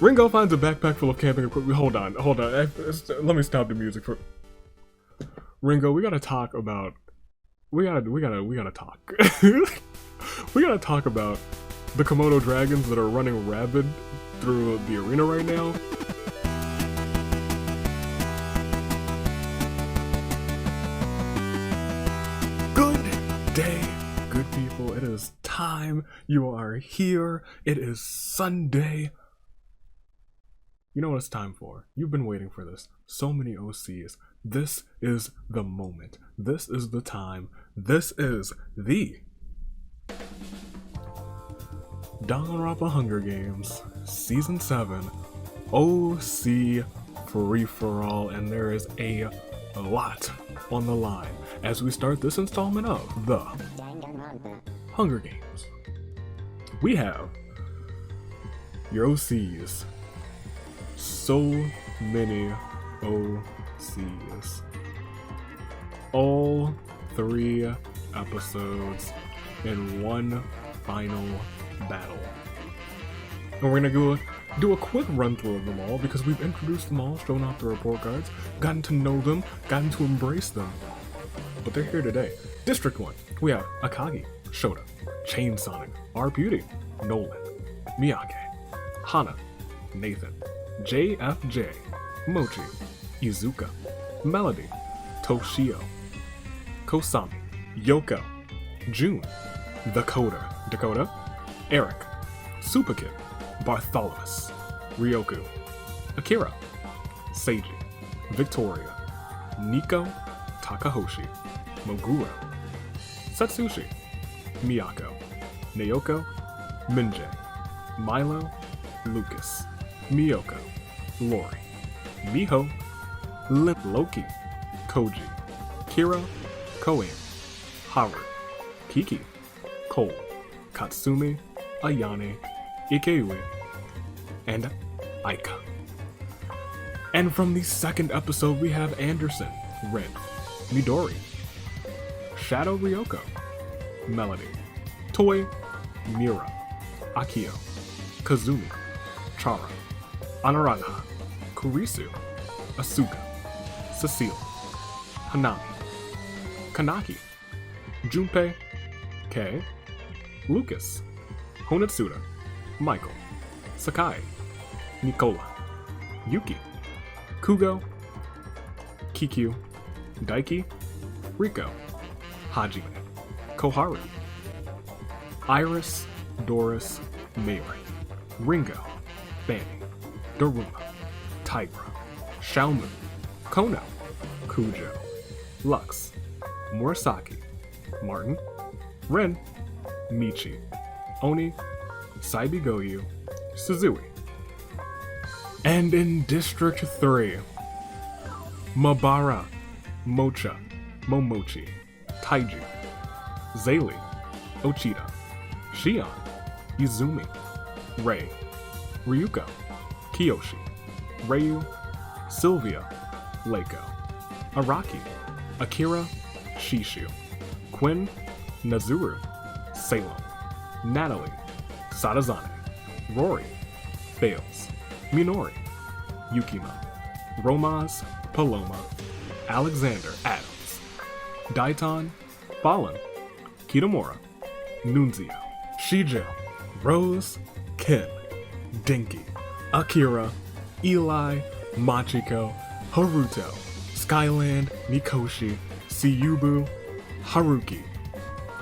Ringo finds a backpack full of camping equipment. Hold on. Let me stop the music for. Ringo, we gotta talk about. We gotta talk. We gotta talk about the Komodo dragons that are running rabid through the arena right now. Good day, good people. It is time. You are here. It is Sunday. You know what it's time for. You've been waiting for this. So many OCs. This is the moment. This is the time. This is the Danganronpa Hunger Games Season 7 OC Free-for-All, and there is a lot on the line as we start this installment of the Danganronpa Hunger Games. We have your OCs. So many OCs. All 3 episodes in one final battle. And we're gonna do a quick run through of them all because we've introduced them all, shown off the report cards, gotten to know them, gotten to embrace them. But they're here today. District 1, we have Akagi, Showdown, Chain Sonic, R. Beauty, Nolan, Miyake, Hana, Nathan, JFJ, Mochi, Izuka, Melody, Toshio, Kosami, Yoko, June, Dakota, Eric, Supakid, Bartholomew, Ryoku, Akira, Seiji, Victoria, Nico, Takahoshi, Mogura, Satsushi, Miyako, Naoko, Minjay, Milo, Lucas, Miyoko, Lori, Miho, Loki, Koji, Kira, Koen, Haru, Kiki, Cole, Katsumi, Ayane, Ikeiwi, and Aika. And from the second episode we have Anderson, Ren, Midori, Shadow Ryoko, Melody, Toy, Mira, Akio, Kazumi, Chara, Anaraga, Kurisu, Asuka, Cecile, Hanami, Kanaki, Junpei, Kei, Lucas, Honetsuda, Michael, Sakai, Nicola, Yuki, Kugo, Kikyu, Daiki, Riko, Hajime, Koharu, Iris, Doris, Mayuri, Ringo, Fanny, Daruma, Tigra, Xiaomu, Kono, Kujo, Lux, Murasaki, Martin, Ren, Michi, Oni, Saibigoyu, Suzui. And in District 3, Mabara, Mocha, Momochi, Taiju, Zayli, Ochida, Shion, Izumi, Rei, Ryuko, Kiyoshi, Ryu, Sylvia, Leiko, Araki, Akira, Shishu, Quinn, Nazuru, Salem, Natalie, Sadazane, Rory, Bales, Minori, Yukima, Romaz, Paloma, Alexander Adams, Daiton, Fallen, Kitamura, Nunzio, Shijo, Rose, Ken, Dinky, Akira, Eli, Machiko, Haruto, Skyland, Mikoshi, Siyubu, Haruki,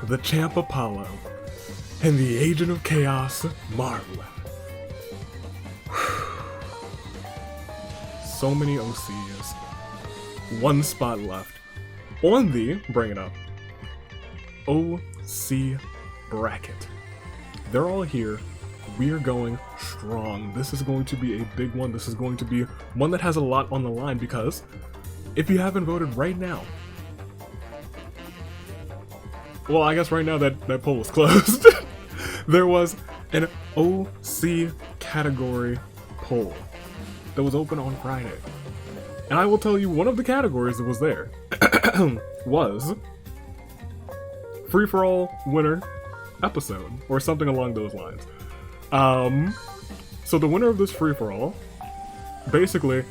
the Champ Apollo, and the Agent of Chaos, Marlin. So many OCs. One spot left on the, bring it up, OC bracket. They're all here. We are going strong. This is going to be a big one. This is going to be one that has a lot on the line because if you haven't voted right now, well, I guess right now that poll is closed. There was an OC category poll that was open on Friday. And I will tell you, one of the categories that was there was free-for-all winner episode, or something along those lines. So the winner of this free-for-all, basically,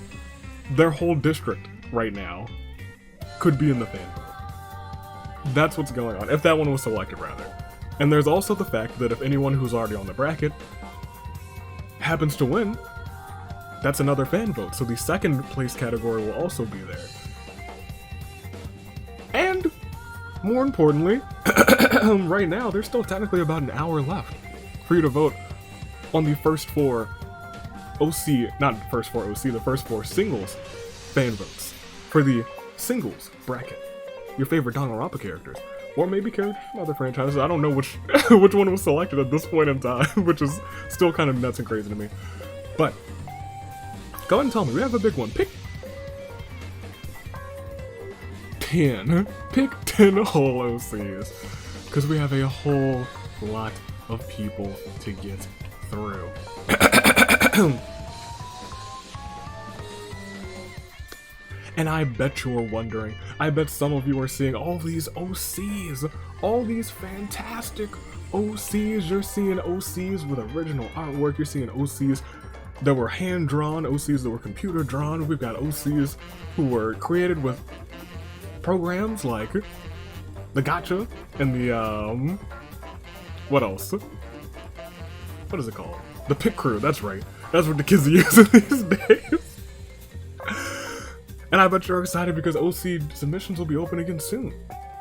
their whole district right now could be in the fan vote. That's what's going on, if that one was selected, rather. And there's also the fact that if anyone who's already on the bracket happens to win, that's another fan vote, so the second place category will also be there. And, more importantly, right now, there's still technically about an hour left for you to vote on the first four the first four singles fan votes for the singles bracket. Your favorite Danganronpa characters. Or maybe characters from other franchises. I don't know which which one was selected at this point in time, which is still kind of nuts and crazy to me. But, go ahead and tell me, we have a big one. Pick 10. Pick 10 whole OCs. Because we have a whole lot of people to get through. And I bet you're wondering, I bet some of you are seeing all these OCs, all these fantastic OCs. You're seeing OCs with original artwork, you're seeing OCs that were hand-drawn, OCs that were computer-drawn. We've got OCs who were created with programs like the Gacha and the, what else? What is it called? The Pit Crew, that's right. That's what the kids are using these days. And I bet you're excited because OC submissions will be open again soon.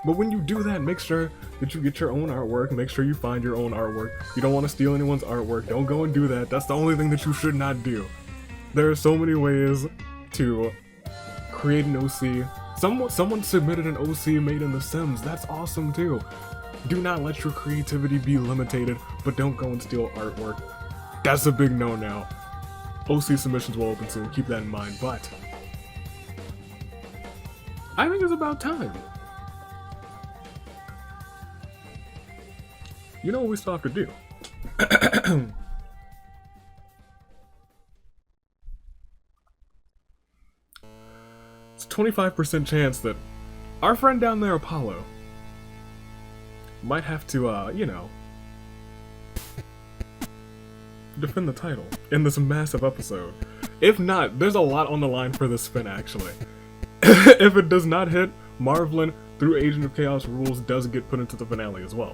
But when you do that, make sure that you get your own artwork, make sure you find your own artwork. You don't want to steal anyone's artwork, don't go and do that. That's the only thing that you should not do. There are so many ways to create an OC. Someone submitted an OC made in The Sims, that's awesome too. Do not let your creativity be limited, but don't go and steal artwork. That's a big no-no. OC submissions will open soon, keep that in mind, but I think it's about time. You know what we still have to do? It's a 25% chance that our friend down there, Apollo, might have to, you know, defend the title in this massive episode. If not, there's a lot on the line for this spin, actually. If it does not hit, Marvelin, through Agent of Chaos rules, does get put into the finale as well.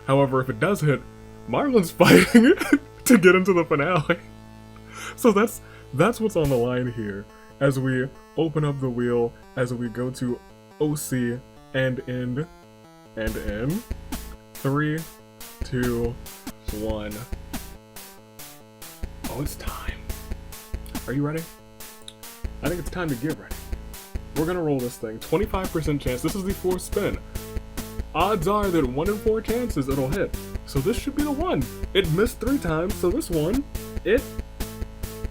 However, if it does hit, Marvelin's fighting to get into the finale. So that's what's on the line here as we open up the wheel, as we go to OC and end. And in 3, 2, 1. Oh, it's time. Are you ready? I think it's time to get ready. We're gonna roll this thing. 25% chance. This is the fourth spin. Odds are that 1 in 4 chances it'll hit. So this should be the one. It missed 3 times, so this one, it...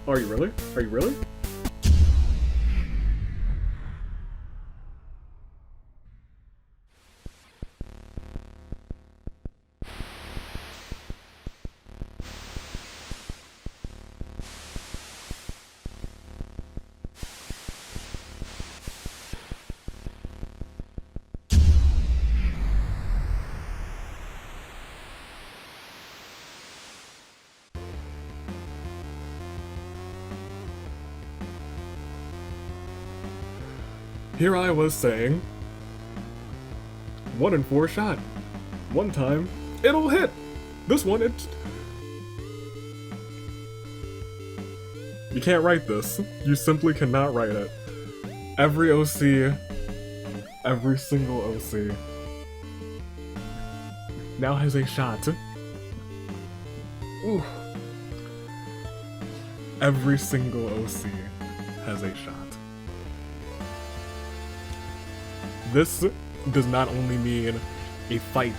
Are you really? Are you really? Here I was saying, 1 in 4 shot. One time, it'll hit. This one, you can't write this. You simply cannot write it. Every OC, every single OC, now has a shot. Ooh. Every single OC has a shot. This does not only mean a fight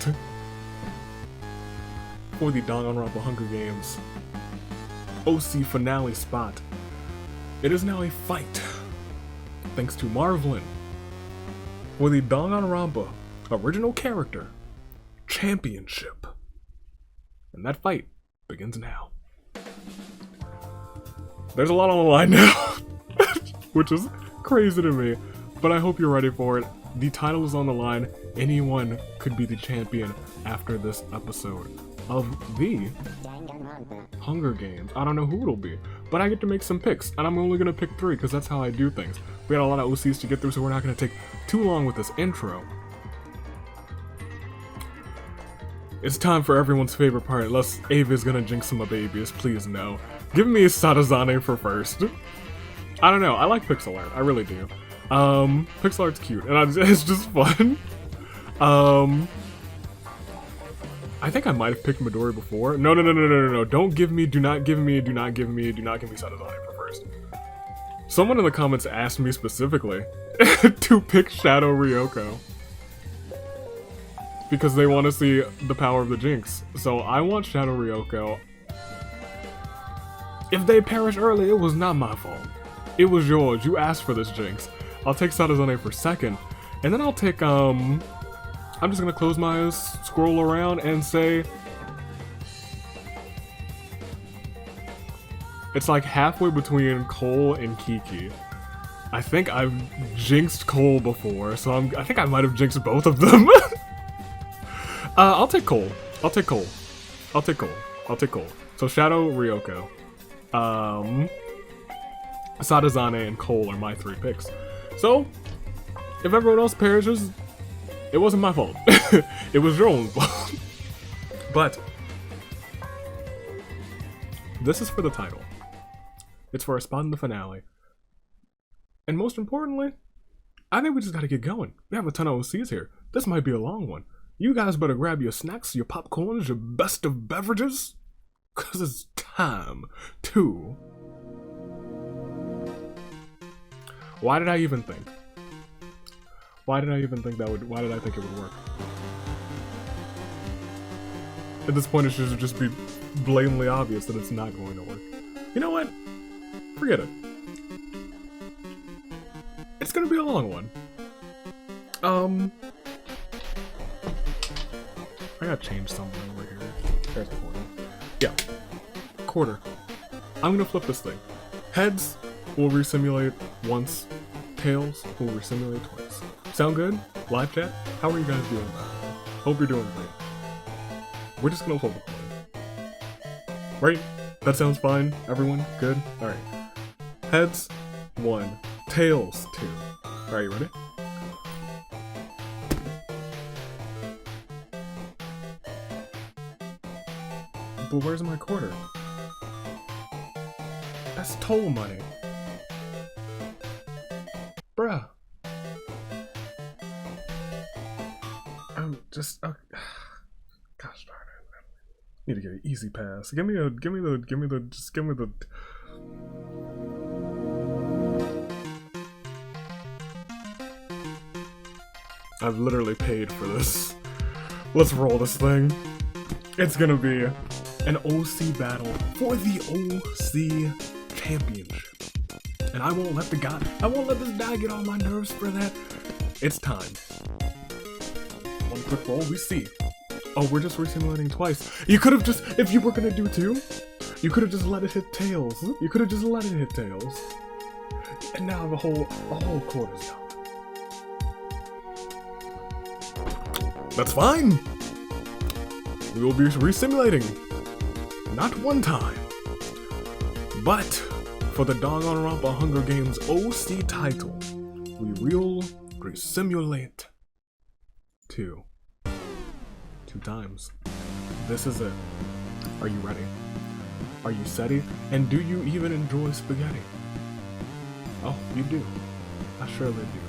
for the Danganronpa Hunger Games OC finale spot. It is now a fight, thanks to Marvelin, for the Danganronpa original character championship. And that fight begins now. There's a lot on the line now, which is crazy to me, but I hope you're ready for it. The title is on the line. Anyone could be the champion after this episode. of the Hunger Games. I don't know who it'll be, but I get to make some picks, and I'm only gonna pick 3 because that's how I do things. We got a lot of OCs to get through, so we're not gonna take too long with this intro. It's time for everyone's favorite part, unless Ava's gonna jinx some of babies. Please no. Give me Sadazane for first. I don't know, I like pixel art, I really do. Pixel art's cute, and it's just fun. I think I might have picked Midori before. No, don't give me, do not give me Sadazane for first. Someone in the comments asked me specifically to pick Shadow Ryoko. Because they want to see the power of the Jinx. So I want Shadow Ryoko. If they perish early, it was not my fault. It was yours. You asked for this Jinx. I'll take Sadazane for second. And then I'll take, I'm just gonna close my eyes, scroll around, and say... It's like halfway between Cole and Kiki. I think I've jinxed Cole before, so I think I might have jinxed both of them. I'll take Cole. I'll take Cole. I'll take Cole. I'll take Cole. So Shadow, Ryoko. Sadazane and Cole are my 3 picks. So, if everyone else perishes, it wasn't my fault. It was your own fault. But, this is for the title. It's for a spot in the finale. And most importantly, I think we just gotta get going. We have a ton of OCs here. This might be a long one. You guys better grab your snacks, your popcorns, your best of beverages, cause it's time to... Why did I even think? Why did I even think that would... Why did I think it would work? At this point, it should just be blatantly obvious that it's not going to work. You know what? Forget it. It's gonna be a long one. I gotta change something over here. There's a quarter. Yeah. Quarter. I'm gonna flip this thing. Heads will resimulate once. Tails will resimulate twice. Sound good? Live chat? How are you guys doing? Hope you're doing great. We're just gonna hold the coin. Right? That sounds fine? Everyone? Good? Alright. Heads, 1. Tails, 2. Alright, you ready? But where's my quarter? That's toll money. Bruh. I'm just... gosh darn it. Need to get an easy pass. Give me the... I've literally paid for this. Let's roll this thing. It's gonna be an OC battle for the OC championship. And I won't let this guy get on my nerves for that. It's time. One quick roll, we see. Oh, we're just resimulating twice. You could have just, if you were gonna do 2, you could have just let it hit tails. You could have just let it hit tails. And now the whole quarter's gone. That's fine. We will be resimulating. Not 1 time. But for the Danganronpa Hunger Games OC title, we will resimulate 2 times. This is it. Are you ready? Are you SETI? And do you even enjoy spaghetti? Oh, you do. I surely do.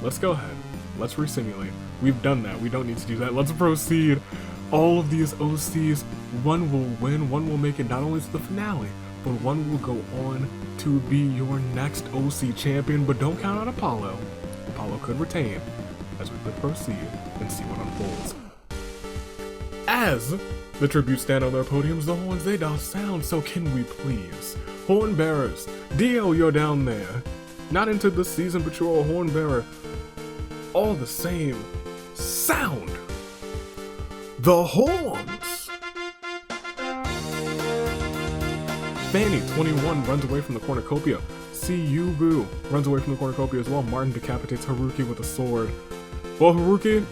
Let's go ahead. Let's resimulate. We've done that. We don't need to do that. Let's proceed. All of these OCs, one will win, one will make it not only to the finale, but one will go on to be your next OC champion. But don't count on Apollo. Apollo could retain as we could proceed and see what unfolds. As the tributes stand on their podiums, the horns they doth sound, so can we please? Horn bearers, Dio, you're down there. Not into this season, but you're a horn bearer. All the same, sound the horns. Fanny, 21, runs away from the cornucopia. Boo runs away from the cornucopia as well. Martin decapitates Haruki with a sword. Well, Haruki,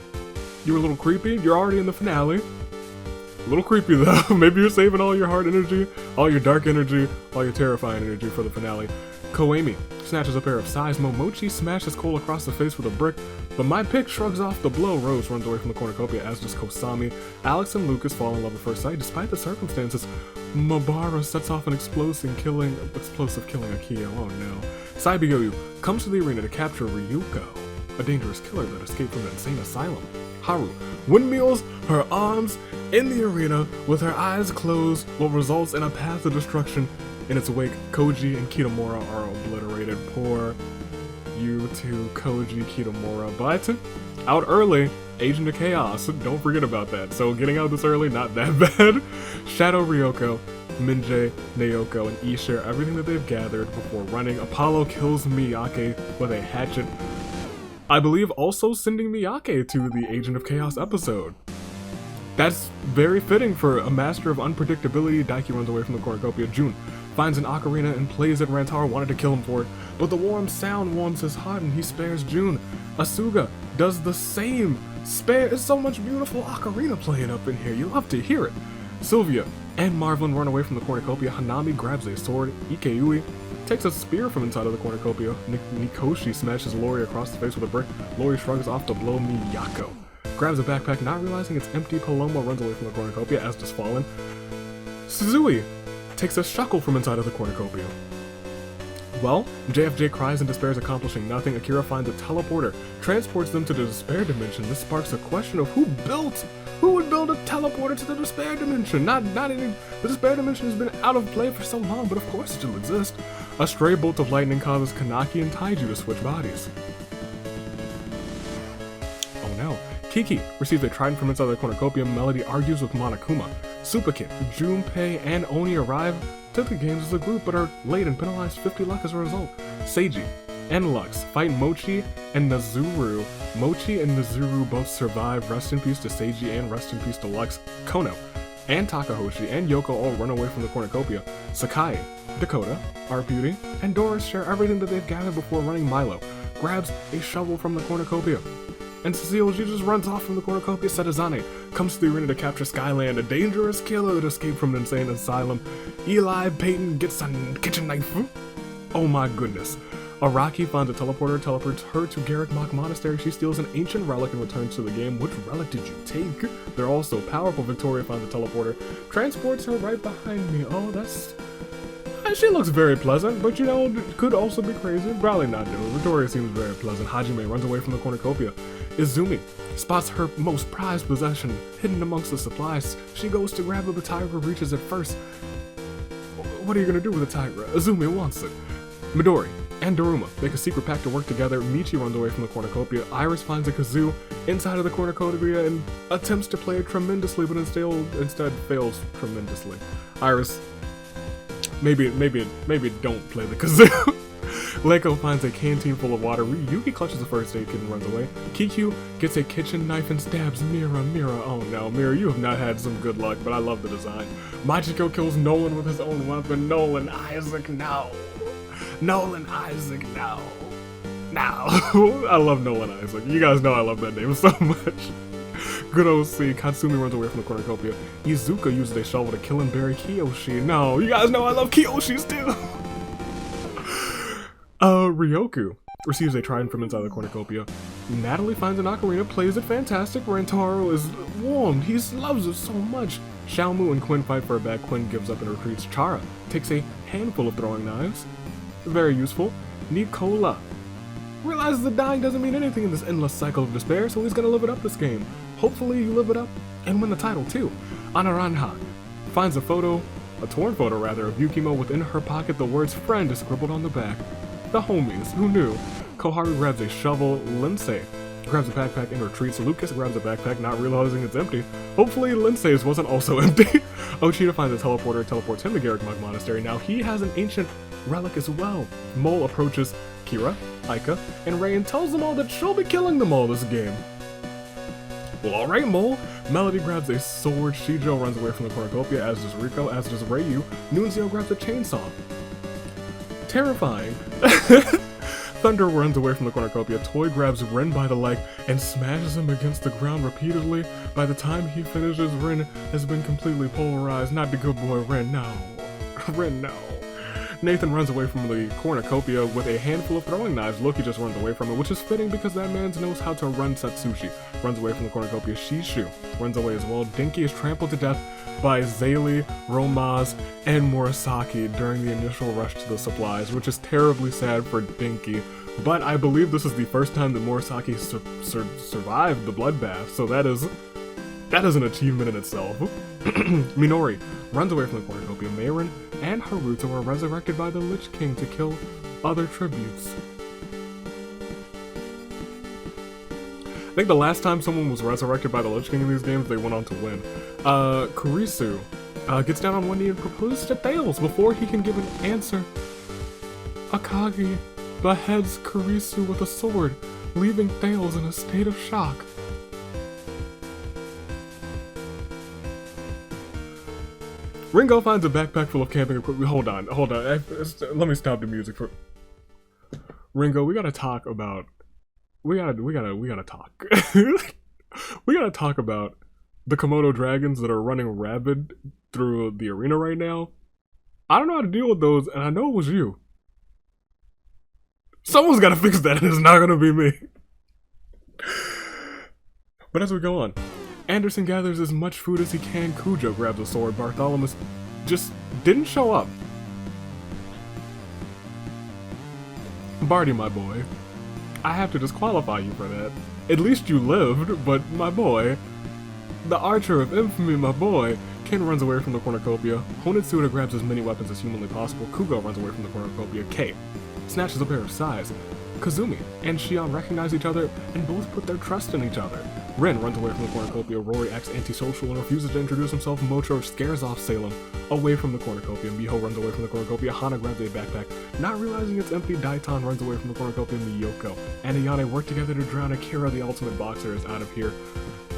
you were a little creepy. You're already in the finale. A little creepy though. Maybe you're saving all your hard energy, all your dark energy, all your terrifying energy for the finale. Koemi snatches a pair of size. Momochi smashes Cole across the face with a brick, but my pick shrugs off the blow. Rose runs away from the cornucopia, as does Kosami. Alex and Lucas fall in love at first sight despite the circumstances. Mabara sets off an explosive killing Akio. Oh no. Saibigoyu comes to the arena to capture Ryuko, a dangerous killer that escaped from an insane asylum. Haru windmills her arms in the arena with her eyes closed, what results in a path of destruction. In its wake, Koji and Kitamura are obliterated. Poor you two, Koji, Kitamura. But out early, Agent of Chaos. Don't forget about that. So getting out this early, not that bad. Shadow Ryoko, Minjay, Naoko, and Ii share everything that they've gathered before running. Apollo kills Miyake with a hatchet. I believe also sending Miyake to the Agent of Chaos episode. That's very fitting for a master of unpredictability. Daiki runs away from the cornucopia. Jun finds an ocarina and plays it. Rantaro wanted to kill him for it, but the warm sound warms his heart and he spares Jun. Asuga does the same. There's so much beautiful ocarina playing up in here. You love to hear it. Sylvia and Marvelin run away from the cornucopia. Hanami grabs a sword. Ikeyui takes a spear from inside of the cornucopia. Nikoshi smashes Lori across the face with a brick. Lori shrugs off to blow Miyako. Grabs a backpack, not realizing it's empty. Paloma runs away from the cornucopia, as does Fallen. Suzui takes a shackle from inside of the cornucopia. Well, JFJ cries in despair, accomplishing nothing. Akira finds a teleporter, transports them to the despair dimension. This sparks a question of who would build a teleporter to the despair dimension? The despair dimension has been out of play for so long, but of course it still exists. A stray bolt of lightning causes Kanaki and Taiju to switch bodies. Oh no. Kiki receives a trident from inside the cornucopia. Melody argues with Monokuma. Supakit, Junpei, and Oni arrive to the games as a group, but are late and penalized 50 luck as a result. Seiji and Lux fight Mochi and Nazuru. Mochi and Nazuru both survive. Rest in peace to Seiji and rest in peace to Lux. Kono and Takahoshi and Yoko all run away from the cornucopia. Sakai, Dakota, Art Beauty, and Doris share everything that they've gathered before running. Milo grabs a shovel from the cornucopia. And Cecile, she just runs off from the cornucopia. Setazane comes to the arena to capture Skyland, a dangerous killer that escaped from an insane asylum. Eli Payton gets a kitchen knife. Oh my goodness. Araki finds a teleporter, teleports her to Garrick Mach Monastery. She steals an ancient relic and returns to the game. Which relic did you take? They're all so powerful. Victoria finds a teleporter, transports her right behind me. Oh, she looks very pleasant, but you know, could also be crazy. Probably not though. Victoria seems very pleasant. Hajime runs away from the cornucopia. Izumi spots her most prized possession hidden amongst the supplies. She goes to grab it, but Tiger reaches it first. What are you gonna do with the tiger? Izumi wants it. Midori and Daruma make a secret pact to work together. Michi runs away from the cornucopia. Iris finds a kazoo inside of the cornucopia and attempts to play it tremendously, but instead fails tremendously. Iris, maybe don't play the kazoo. Leiko finds a canteen full of water. Yuki clutches the first aid kit and runs away. Kikyu gets a kitchen knife and stabs Mira. Oh no, Mira, you have not had some good luck, but I love the design. Machiko kills Nolan with his own weapon. Nolan Isaac, no. Nolan Isaac, no. No. I love Nolan Isaac. You guys know I love that name so much. Good OC, Katsumi runs away from the cornucopia. Izuka uses a shovel to kill and bury Kiyoshi. No, you guys know I love Kiyoshis too. Ryoku receives a trident from inside the cornucopia. Natalie finds an ocarina, plays it fantastic. Rantaro is warmed, he loves it so much. Xiaomu and Quinn fight for a bag. Quinn gives up and retreats. Chara takes a handful of throwing knives. Very useful. Nicola realizes that dying doesn't mean anything in this endless cycle of despair, so he's gonna live it up this game. Hopefully you live it up and win the title too. Anaranha finds a torn photo of Yukimo. Within her pocket, the words friend is scribbled on the back. The homies, who knew? Koharu grabs a shovel. Lindsay grabs a backpack and retreats. Lucas grabs a backpack, not realizing it's empty. Hopefully Lindsay's wasn't also empty. Ochita finds a teleporter, teleports him to Garrick Mach Monastery. Now he has an ancient relic as well. Mole approaches Kira, Aika, and Ray and tells them all that she'll be killing them all this game. Well, alright, Mole. Melody grabs a sword. Shijo runs away from the cornucopia, as does Riko, as does Ryu. Nunzio grabs a chainsaw. Terrifying. Thunder runs away from the cornucopia. Toy grabs Rin by the leg and smashes him against the ground repeatedly. By the time he finishes, Rin has been completely polarized. Not the good boy Rin, no. Rin, no. Nathan runs away from the cornucopia with a handful of throwing knives. Loki just runs away from it, which is fitting because that man knows how to run Satsushi. Runs away from the cornucopia. Shishu runs away as well. Dinky is trampled to death by Zaylee, Romaz, and Murasaki during the initial rush to the supplies, which is terribly sad for Dinky. But I believe this is the first time that Murasaki survived the bloodbath, so that is an achievement in itself. Minori runs away from the cornucopia. Mayrin and Haruto are resurrected by the Lich King to kill other tributes. I think the last time someone was resurrected by the Lich King in these games, they went on to win. Kurisu gets down on one knee and proposes to Thales before he can give an answer. Akagi beheads Kurisu with a sword, leaving Thales in a state of shock. Ringo finds a backpack full of camping equipment. Hold on. Let me stop the music for Ringo. We gotta talk about. We gotta talk. We gotta talk about the Komodo dragons that are running rabid through the arena right now. I don't know how to deal with those, and I know it was you. Someone's gotta fix that, and it's not gonna be me. But as we go on, Anderson gathers as much food as he can. Cujo grabs a sword. Bartholomew just didn't show up. Barty, my boy, I have to disqualify you for that. At least you lived, but my boy, the Archer of Infamy, my boy. Ken runs away from the cornucopia. Honitsuda grabs as many weapons as humanly possible. Kugo runs away from the cornucopia. K snatches a pair of sais. Kazumi and Shion recognize each other and both put their trust in each other. Ren runs away from the cornucopia. Rory acts antisocial and refuses to introduce himself. Mocho scares off Salem away from the cornucopia. Miho runs away from the cornucopia. Hana grabs a backpack. Not realizing it's empty, Daitan runs away from the cornucopia. Miyoko and Ayane work together to drown Akira, the ultimate boxer, is out of here.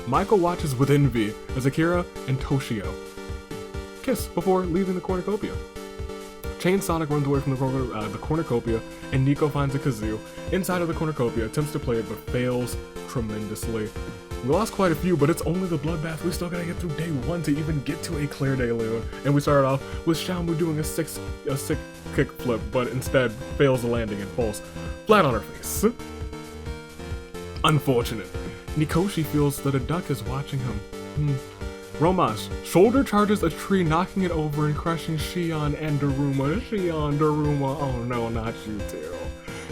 Michael watches with envy as Akira and Toshio kiss before leaving the cornucopia. Chain Sonic runs away from the cornucopia, and Nico finds a kazoo inside of the cornucopia, attempts to play it, but fails tremendously. We lost quite a few, but it's only the bloodbath. We still gotta get through day 1 to even get to a Claire de Lune. And we started off with Xiaomu doing a sick kick flip, but instead fails the landing and falls flat on her face. Unfortunate. Nikoshi feels that a duck is watching him. Romash shoulder charges a tree, knocking it over and crushing Shion and Daruma. Oh no, not you too.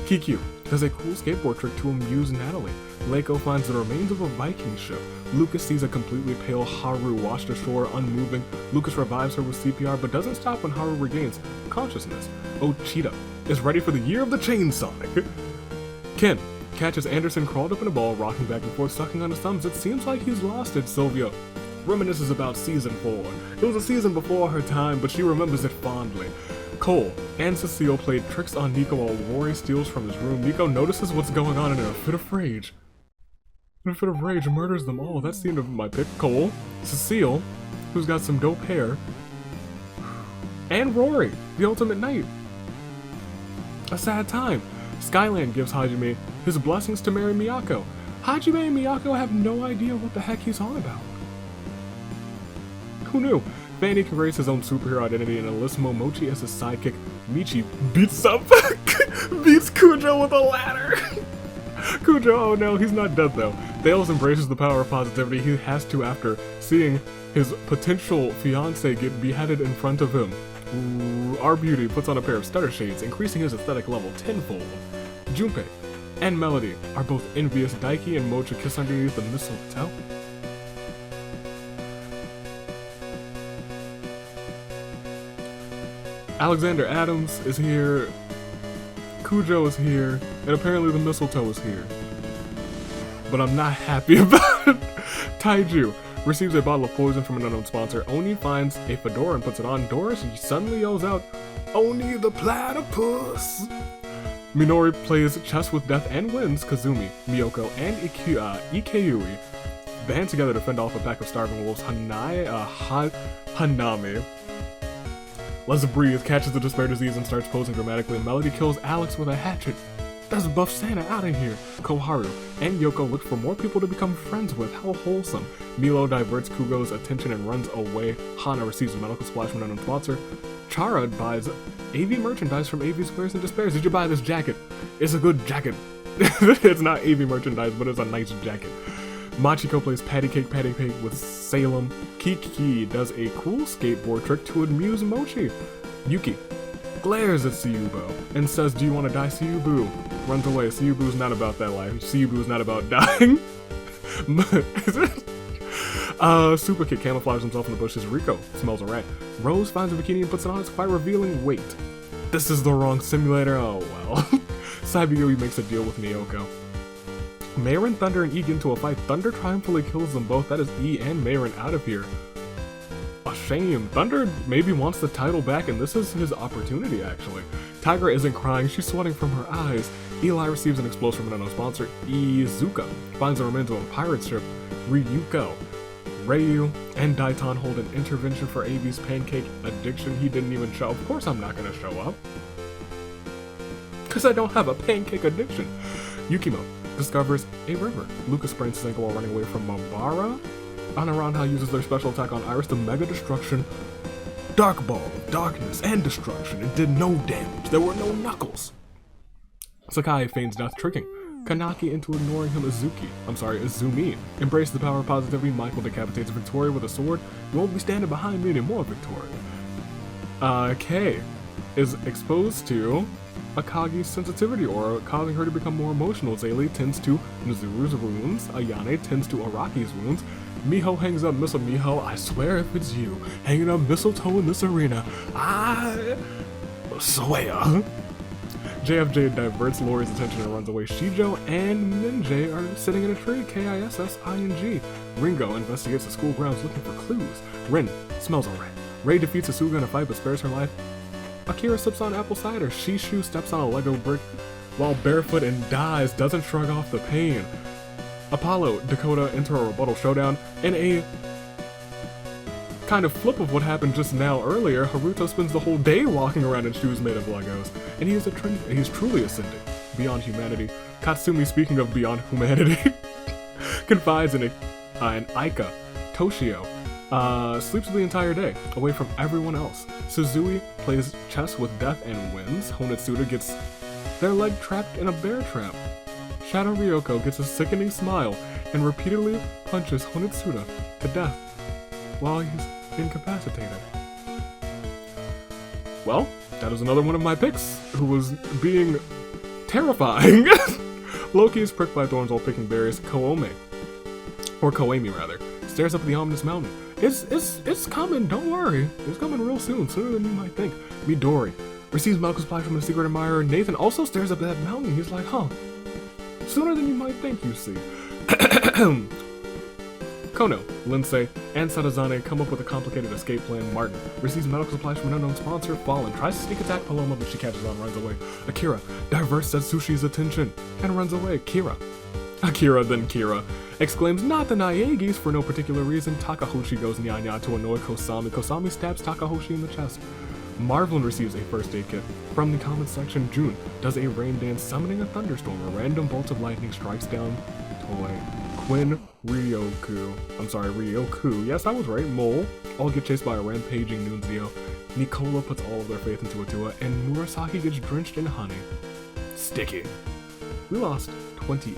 Kikyu does a cool skateboard trick to amuse Natalie. Leiko finds the remains of a Viking ship. Lucas sees a completely pale Haru washed ashore, unmoving. Lucas revives her with CPR, but doesn't stop when Haru regains consciousness. Ochita is ready for the year of the Chain Sonic. Ken catches Anderson crawled up in a ball, rocking back and forth, sucking on his thumbs. It seems like he's lost it. Sylvia reminisces about season 4. It was a season before her time, but she remembers it fondly. Cole and Cecile played tricks on Nico while Rory steals from his room. Nico notices what's going on and in a fit of rage. Murders them all. That seemed to be my pick. Cole, Cecile, who's got some dope hair, and Rory, the ultimate knight. A sad time. Skyland gives Hajime his blessings to marry Miyako. Hajime and Miyako have no idea what the heck he's on about. Who knew? Fanny can raise his own superhero identity and enlists Momochi as his sidekick. Michi beats Kujo with a ladder. Kujo, oh no, he's not dead though. Thales embraces the power of positivity. He has to after seeing his potential fiancé get beheaded in front of him. Our beauty puts on a pair of stutter shades, increasing his aesthetic level tenfold. Junpei and Melody are both envious. Daiki and Mocha kiss underneath the mistletoe. Alexander Adams is here, Kujo is here, and apparently the mistletoe is here. But I'm not happy about it. Taiju receives a bottle of poison from an unknown sponsor. Oni finds a fedora and puts it on. Doris suddenly yells out, "Oni the platypus!" Minori plays chess with death and wins. Kazumi, Miyoko, and Ikeyui band together to fend off a pack of starving wolves. Hanami lets breathe, catches the despair disease, and starts posing dramatically. Melody kills Alex with a hatchet That's Buff Santa out of here. Koharu and Yoko look for more people to become friends with. How wholesome. Milo diverts Kugo's attention and runs away. Hana receives a medical splash from an unknown sponsor. Chara buys AV merchandise from AV Squares and Despairs. Did you buy this jacket? It's a good jacket. It's not AV merchandise, but it's a nice jacket. Machiko plays patty cake with Salem. Kiki does a cool skateboard trick to amuse Mochi. Yuki glares at Suyubo and says, "Do you want to die, Suyubu?" Runs away. Suyubu's not about that life. Suyubu's not about dying. Super Kid camouflages himself in the bushes. Rico smells a rat. Rose finds a bikini and puts it on. It's quite revealing. Wait, this is the wrong simulator. Oh well. Saibuyui makes a deal with Miyoko. Mayrin, Thunder, and E get into a fight. Thunder triumphantly kills them both. That is E and Mayrin out of here. A shame. Thunder maybe wants the title back, and this is his opportunity, actually. Tiger isn't crying. She's sweating from her eyes. Eli receives an explosion from an unknown sponsor. Izuka finds the remains of a pirate ship. Ryuko, Ryu, and Daiton hold an intervention for AB's pancake addiction. He didn't even show up. Of course I'm not going to show up. Because I don't have a pancake addiction. Yukimo discovers a river. Lucas sprains his ankle while running away from Mabara. Anaranha uses their special attack on Iris to Mega Destruction. Dark Ball of Darkness and Destruction. It did no damage. There were no knuckles. Sakai feigns death, tricking Kanaki into ignoring him. Izumi. Embrace the power of positivity. Michael decapitates Victoria with a sword. You won't be standing behind me anymore, Victoria. Kei is exposed to Akagi's sensitivity aura, causing her to become more emotional. Zaylee tends to Mizuru's wounds. Ayane tends to Araki's wounds. Miho hangs up mistle. Miho, I swear if it's you hanging up mistletoe in this arena, I swear. JFJ diverts Lori's attention and runs away. Shijo and Ninja are sitting in a tree. Kissing. Ringo investigates the school grounds looking for clues. Rin smells a rat. Rei defeats Asuga in a fight but spares her life. Akira sips on apple cider. Shishu steps on a Lego brick while barefoot and dies. Doesn't shrug off the pain. Apollo, Dakota enter a rebuttal showdown. In a kind of flip of what happened just now earlier, Haruto spends the whole day walking around in shoes made of Legos, and he is truly ascending beyond humanity. Katsumi, speaking of beyond humanity, confides in Aika. Toshio sleeps the entire day, away from everyone else. Suzui plays chess with death and wins. Honetsuda gets their leg trapped in a bear trap. Shadow Ryoko gets a sickening smile and repeatedly punches Honetsuda to death while he's incapacitated. Well, that is another one of my picks, who was being terrifying. Loki is pricked by thorns while picking berries. Koami rather, stares up at the ominous mountain. It's coming, don't worry. It's coming real soon, sooner than you might think. Midori receives medical supply from a secret admirer. Nathan also stares up at that mountain. He's like, huh, sooner than you might think, you see. Kono, Lindsay, and Sadazane come up with a complicated escape plan. Martin receives medical supplies from an unknown sponsor. Fallen tries to sneak attack Paloma, but she catches on and runs away. Akira diverts Satsushi's attention and runs away. Akira, then Kira, exclaims, not the Naegis, for no particular reason. Takahoshi goes nya-nya to annoy Kosami. Kosami stabs Takahoshi in the chest. Marvelin receives a first aid kit. From the comments section, June does a rain dance summoning a thunderstorm. A random bolt of lightning strikes down Toy. Quinn, Ryoku, yes I was right, Mole, all get chased by a rampaging Nunzio. Nicola puts all of their faith into Atua, and Murasaki gets drenched in honey. Sticky. We lost 28.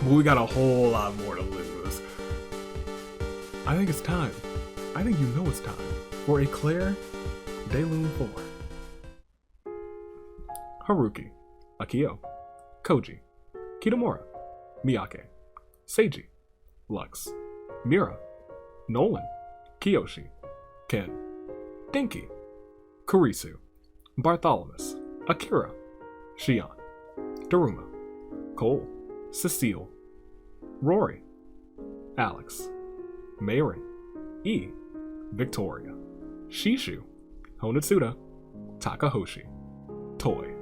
But we got a whole lot more to lose. I think it's time. I think you know it's time for Eclair de Lune 4. Haruki, Akio, Koji, Kitamura, Miyake, Seiji, Lux, Mira, Nolan, Kiyoshi, Ken, Dinky, Kurisu, Bartholomew, Akira, Shion, Daruma, Cole, Cecile, Rory, Alex, Mayrin, E, Victoria, Shishu, Honetsuda, Takahoshi, Toy.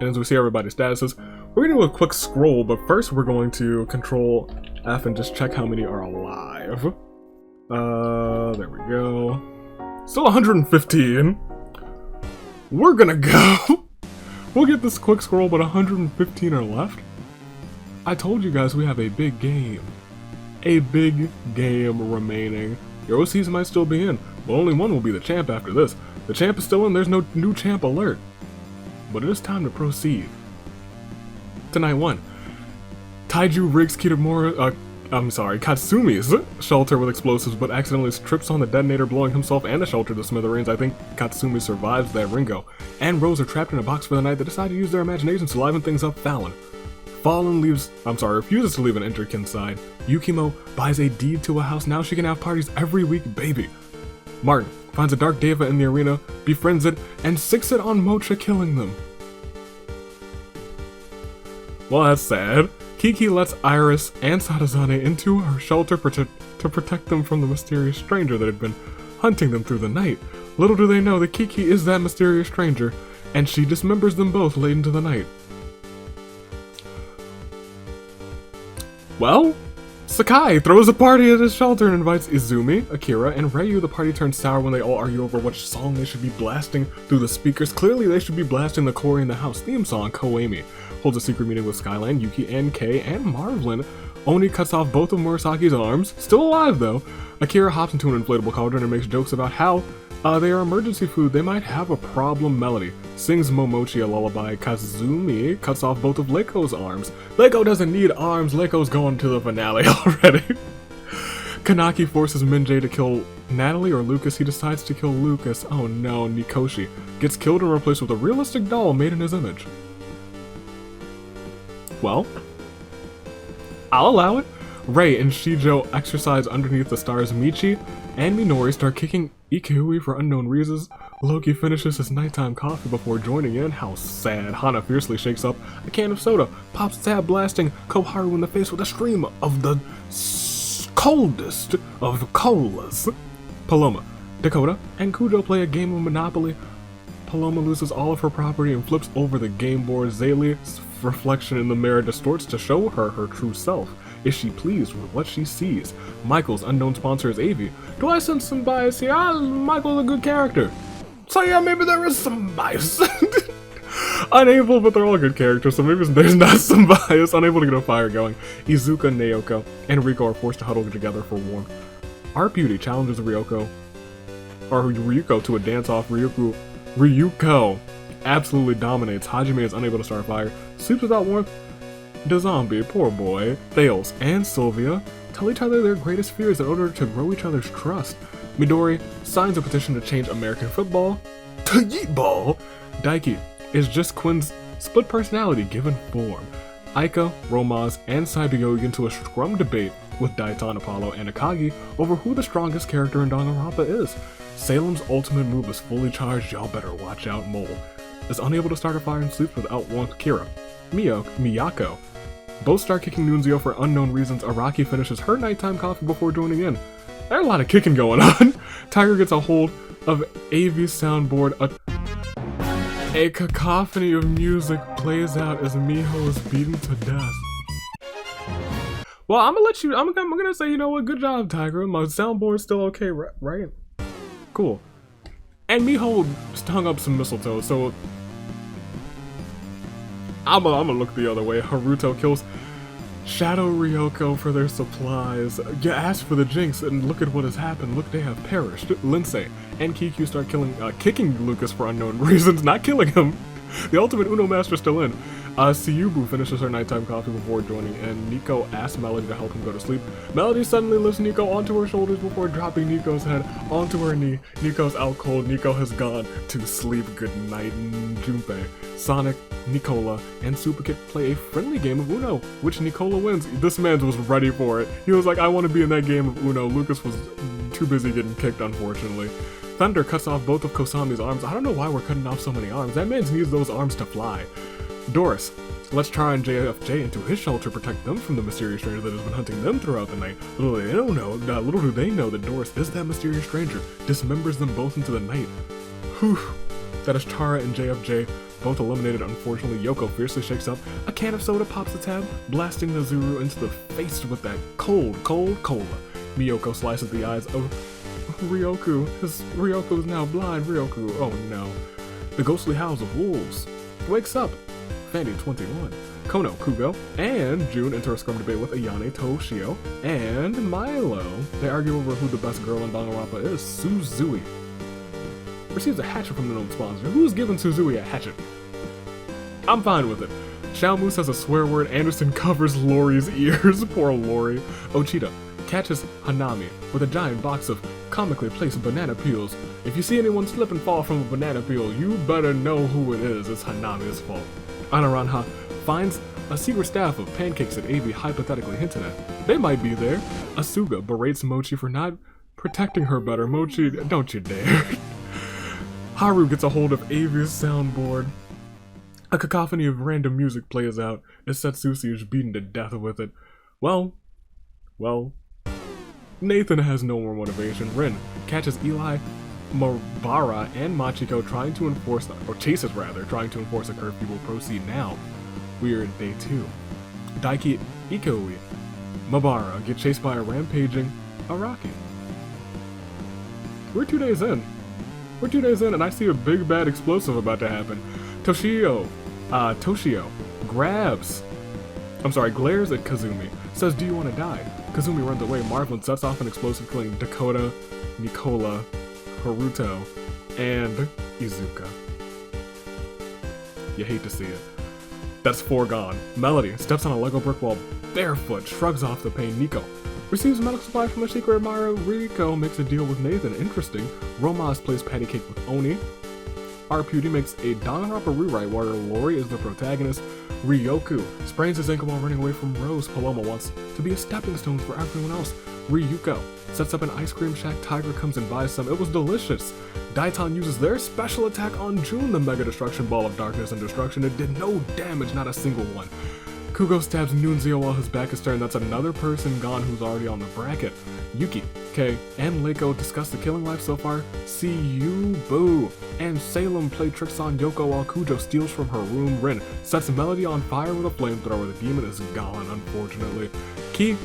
And as we see everybody's statuses, we're going to do a quick scroll, but first we're going to Control F and just check how many are alive. There we go. Still 115. we're gonna go. We'll get this quick scroll, but 115 are left. I told you guys we have a big game. A big game remaining. Your OCs might still be in, but only one will be the champ after this. The champ is still in, there's no new champ alert. But it is time to proceed. Tonight 1. Taiju rigs Katsumi's shelter with explosives, but accidentally trips on the detonator, blowing himself and the shelter to smithereens. I think Katsumi survives that Ringo. And Rose are trapped in a box for the night. They decide to use their imaginations to liven things up. Fallen refuses to leave an injured kid's side. Yukimo buys a deed to a house. Now she can have parties every week, baby. Martin finds a dark deva in the arena, befriends it, and sicks it on Mocha, killing them. Well, that's sad. Kiki lets Iris and Sadazane into her shelter to protect them from the mysterious stranger that had been hunting them through the night. Little do they know that Kiki is that mysterious stranger, and she dismembers them both late into the night. Well, Sakai throws a party at his shelter and invites Izumi, Akira, and Ryu. The party turns sour when they all argue over which song they should be blasting through the speakers. Clearly, they should be blasting the Cory in the House theme song, Koemi. Holds a secret meeting with Skyline, Yuki, and Kei, and Marvelin. Oni cuts off both of Murasaki's arms, still alive though. Akira hops into an inflatable cauldron and makes jokes about how they are emergency food, they might have a problem. Melody sings Momochi a lullaby. Kazumi cuts off both of Leiko's arms. Leiko doesn't need arms, Leiko's going to the finale already. Kanaki forces Minjay to kill Natalie or Lucas. He decides to kill Lucas. Oh no, Nikoshi gets killed and replaced with a realistic doll made in his image. Well, I'll allow it. Rei and Shijo exercise underneath the stars. Michi and Minori start kicking Ikui for unknown reasons. Loki finishes his nighttime coffee before joining in. How sad. Hana fiercely shakes up a can of soda, pops tab, blasting Koharu in the face with a stream of the coldest of colas. Paloma, Dakota, and Kujo play a game of Monopoly. Paloma loses all of her property and flips over the game board. Zaylee's reflection in the mirror distorts to show her her true self. Is she pleased with what she sees? Michael's unknown sponsor is Avi. Do I sense some bias here? Michael's a good character. So yeah, maybe there is some bias. Unable, but they're all good characters, so maybe there's not some bias. Unable to get a fire going. Izuka, Naoko, and Riko are forced to huddle together for warmth. Art Beauty challenges Ryuko to a dance-off. Ryuko absolutely dominates. Hajime is unable to start a fire. Sleeps without warmth. The zombie, poor boy. Thales and Sylvia tell each other their greatest fears in order to grow each other's trust. Midori signs a petition to change American football to yeetball. Daiki is just Quinn's split personality given form. Aika, Romaz, and Saibiyo get into a scrum debate with Daitan, Apollo, and Akagi over who the strongest character in Danganronpa is. Salem's ultimate move is fully charged. Y'all better watch out. Mole is unable to start a fire and sleeps without warmth. Kira, Miyako both start kicking Nunzio for unknown reasons. Araki finishes her nighttime coffee before joining in. There's a lot of kicking going on. Tiger gets a hold of AV's soundboard. A cacophony of music plays out as Miho is beaten to death. Well, I'm gonna say, you know what, good job, Tiger. My soundboard's still okay, right? Cool. And Miho hung up some mistletoe, so I'm gonna look the other way. Haruto kills Shadow Ryoko for their supplies. You asked for the jinx, and look at what has happened. Look, they have perished. Lindsay and Kiku start kicking Lucas for unknown reasons, not killing him. The ultimate Uno Master still in. Siyubu finishes her nighttime coffee before joining, and Nico asks Melody to help him go to sleep. Melody suddenly lifts Nico onto her shoulders before dropping Nico's head onto her knee. Nico's out cold. Nico has gone to sleep. Good night, Junpei. Sonic, Nicola, and Superkit play a friendly game of Uno, which Nicola wins. This man was ready for it. He was like, I want to be in that game of Uno. Lucas was too busy getting kicked, unfortunately. Thunder cuts off both of Kosami's arms. I don't know why we're cutting off so many arms. That man needs those arms to fly. Doris lets Chara and JFJ into his shelter to protect them from the mysterious stranger that has been hunting them throughout the night. Little do they know that Doris is that mysterious stranger. Dismembers them both into the night. Whew. That is Chara and JFJ, both eliminated. Unfortunately, Yoko fiercely shakes up a can of soda, pops the tab, blasting Nazuru into the face with that cold cola. Miyoko slices the eyes of Ryoku. Ryoku is now blind. Ryoku, oh no. The ghostly howls of wolves. Wakes up. Fanny 21. Kono, Kugo, and June enter a scrum debate with Ayane, Toshio, and Milo. They argue over who the best girl in Danganronpa is. Suzui receives a hatchet from the known sponsor. Who's giving Suzui a hatchet? I'm fine with it. Xiaomu says a swear word. Anderson covers Lori's ears. Poor Lori. Ochita catches Hanami with a giant box of comically placed banana peels. If you see anyone slip and fall from a banana peel, you better know who it is. It's Hanami's fault. Anaranha finds a secret staff of pancakes that Avi hypothetically hinted at. They might be there. Asuga berates Mochi for not protecting her better. Mochi, don't you dare. Haru gets a hold of Avi's soundboard. A cacophony of random music plays out as Setsushi is beaten to death with it. Well, Nathan has no more motivation. Rin catches Eli, Mabara, and Machiko trying to enforce a curfew will proceed now. We are in day 2. Daiki, Ikoi, Mabara get chased by a rampaging Araki. We're 2 days in. And I see a big bad explosive about to happen. Toshio glares at Kazumi, says, "Do you want to die?" Kazumi runs away. Marvelin sets off an explosive killing Dakota, Nicola, Haruto, and Izuka. You hate to see it. That's 4 gone. Melody steps on a Lego brick wall barefoot, shrugs off the pain. Nico receives medical supplies from a secret admirer. Rico makes a deal with Nathan. Interesting. Romas plays patty cake with Oni. R. Pewdie makes a Danganronpa rewrite where Lori is the protagonist. Ryoku sprains his ankle while running away from Rose. Paloma wants to be a stepping stone for everyone else. Ryuko sets up an ice cream shack. Tiger comes and buys some. It was delicious. Daiton uses their special attack on June, the Mega Destruction Ball of Darkness and Destruction. It did no damage, not a single one. Kugo stabs Nunzio while his back is turned. That's another person gone who's already on the bracket. Yuki, Kei, and Leiko discuss the killing life so far. See you, boo. And Salem play tricks on Yoko while Kujo steals from her room. Rin sets Melody on fire with a flamethrower. The demon is gone, unfortunately. Ki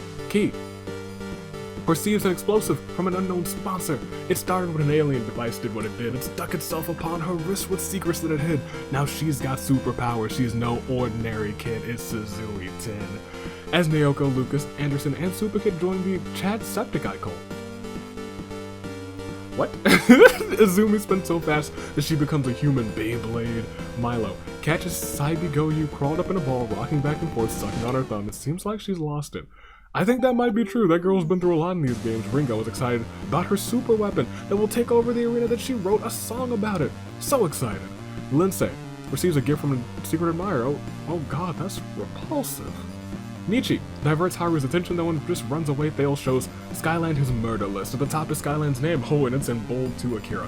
perceives an explosive from an unknown sponsor. It started when an alien device did what it did. It stuck itself upon her wrist with secrets that it hid. Now she's got superpowers. She's no ordinary kid. It's Suzui 10. As Naoko, Lucas, Anderson, and Superkid join the Chad-Septiceye cult. What? Izumi spins so fast that she becomes a human Beyblade. Milo catches Saibi Goyu crawled up in a ball, rocking back and forth, sucking on her thumb. It seems like she's lost it. I think that might be true. That girl's been through a lot in these games. Ringo is excited about her super weapon that will take over the arena, that she wrote a song about it. So excited. Lindsay receives a gift from a secret admirer. Oh god, that's repulsive. Nietzsche diverts Haru's attention, though, and just runs away. Thale shows Skyland his murder list. At the top is Skyland's name. Oh, and it's in bold to Akira.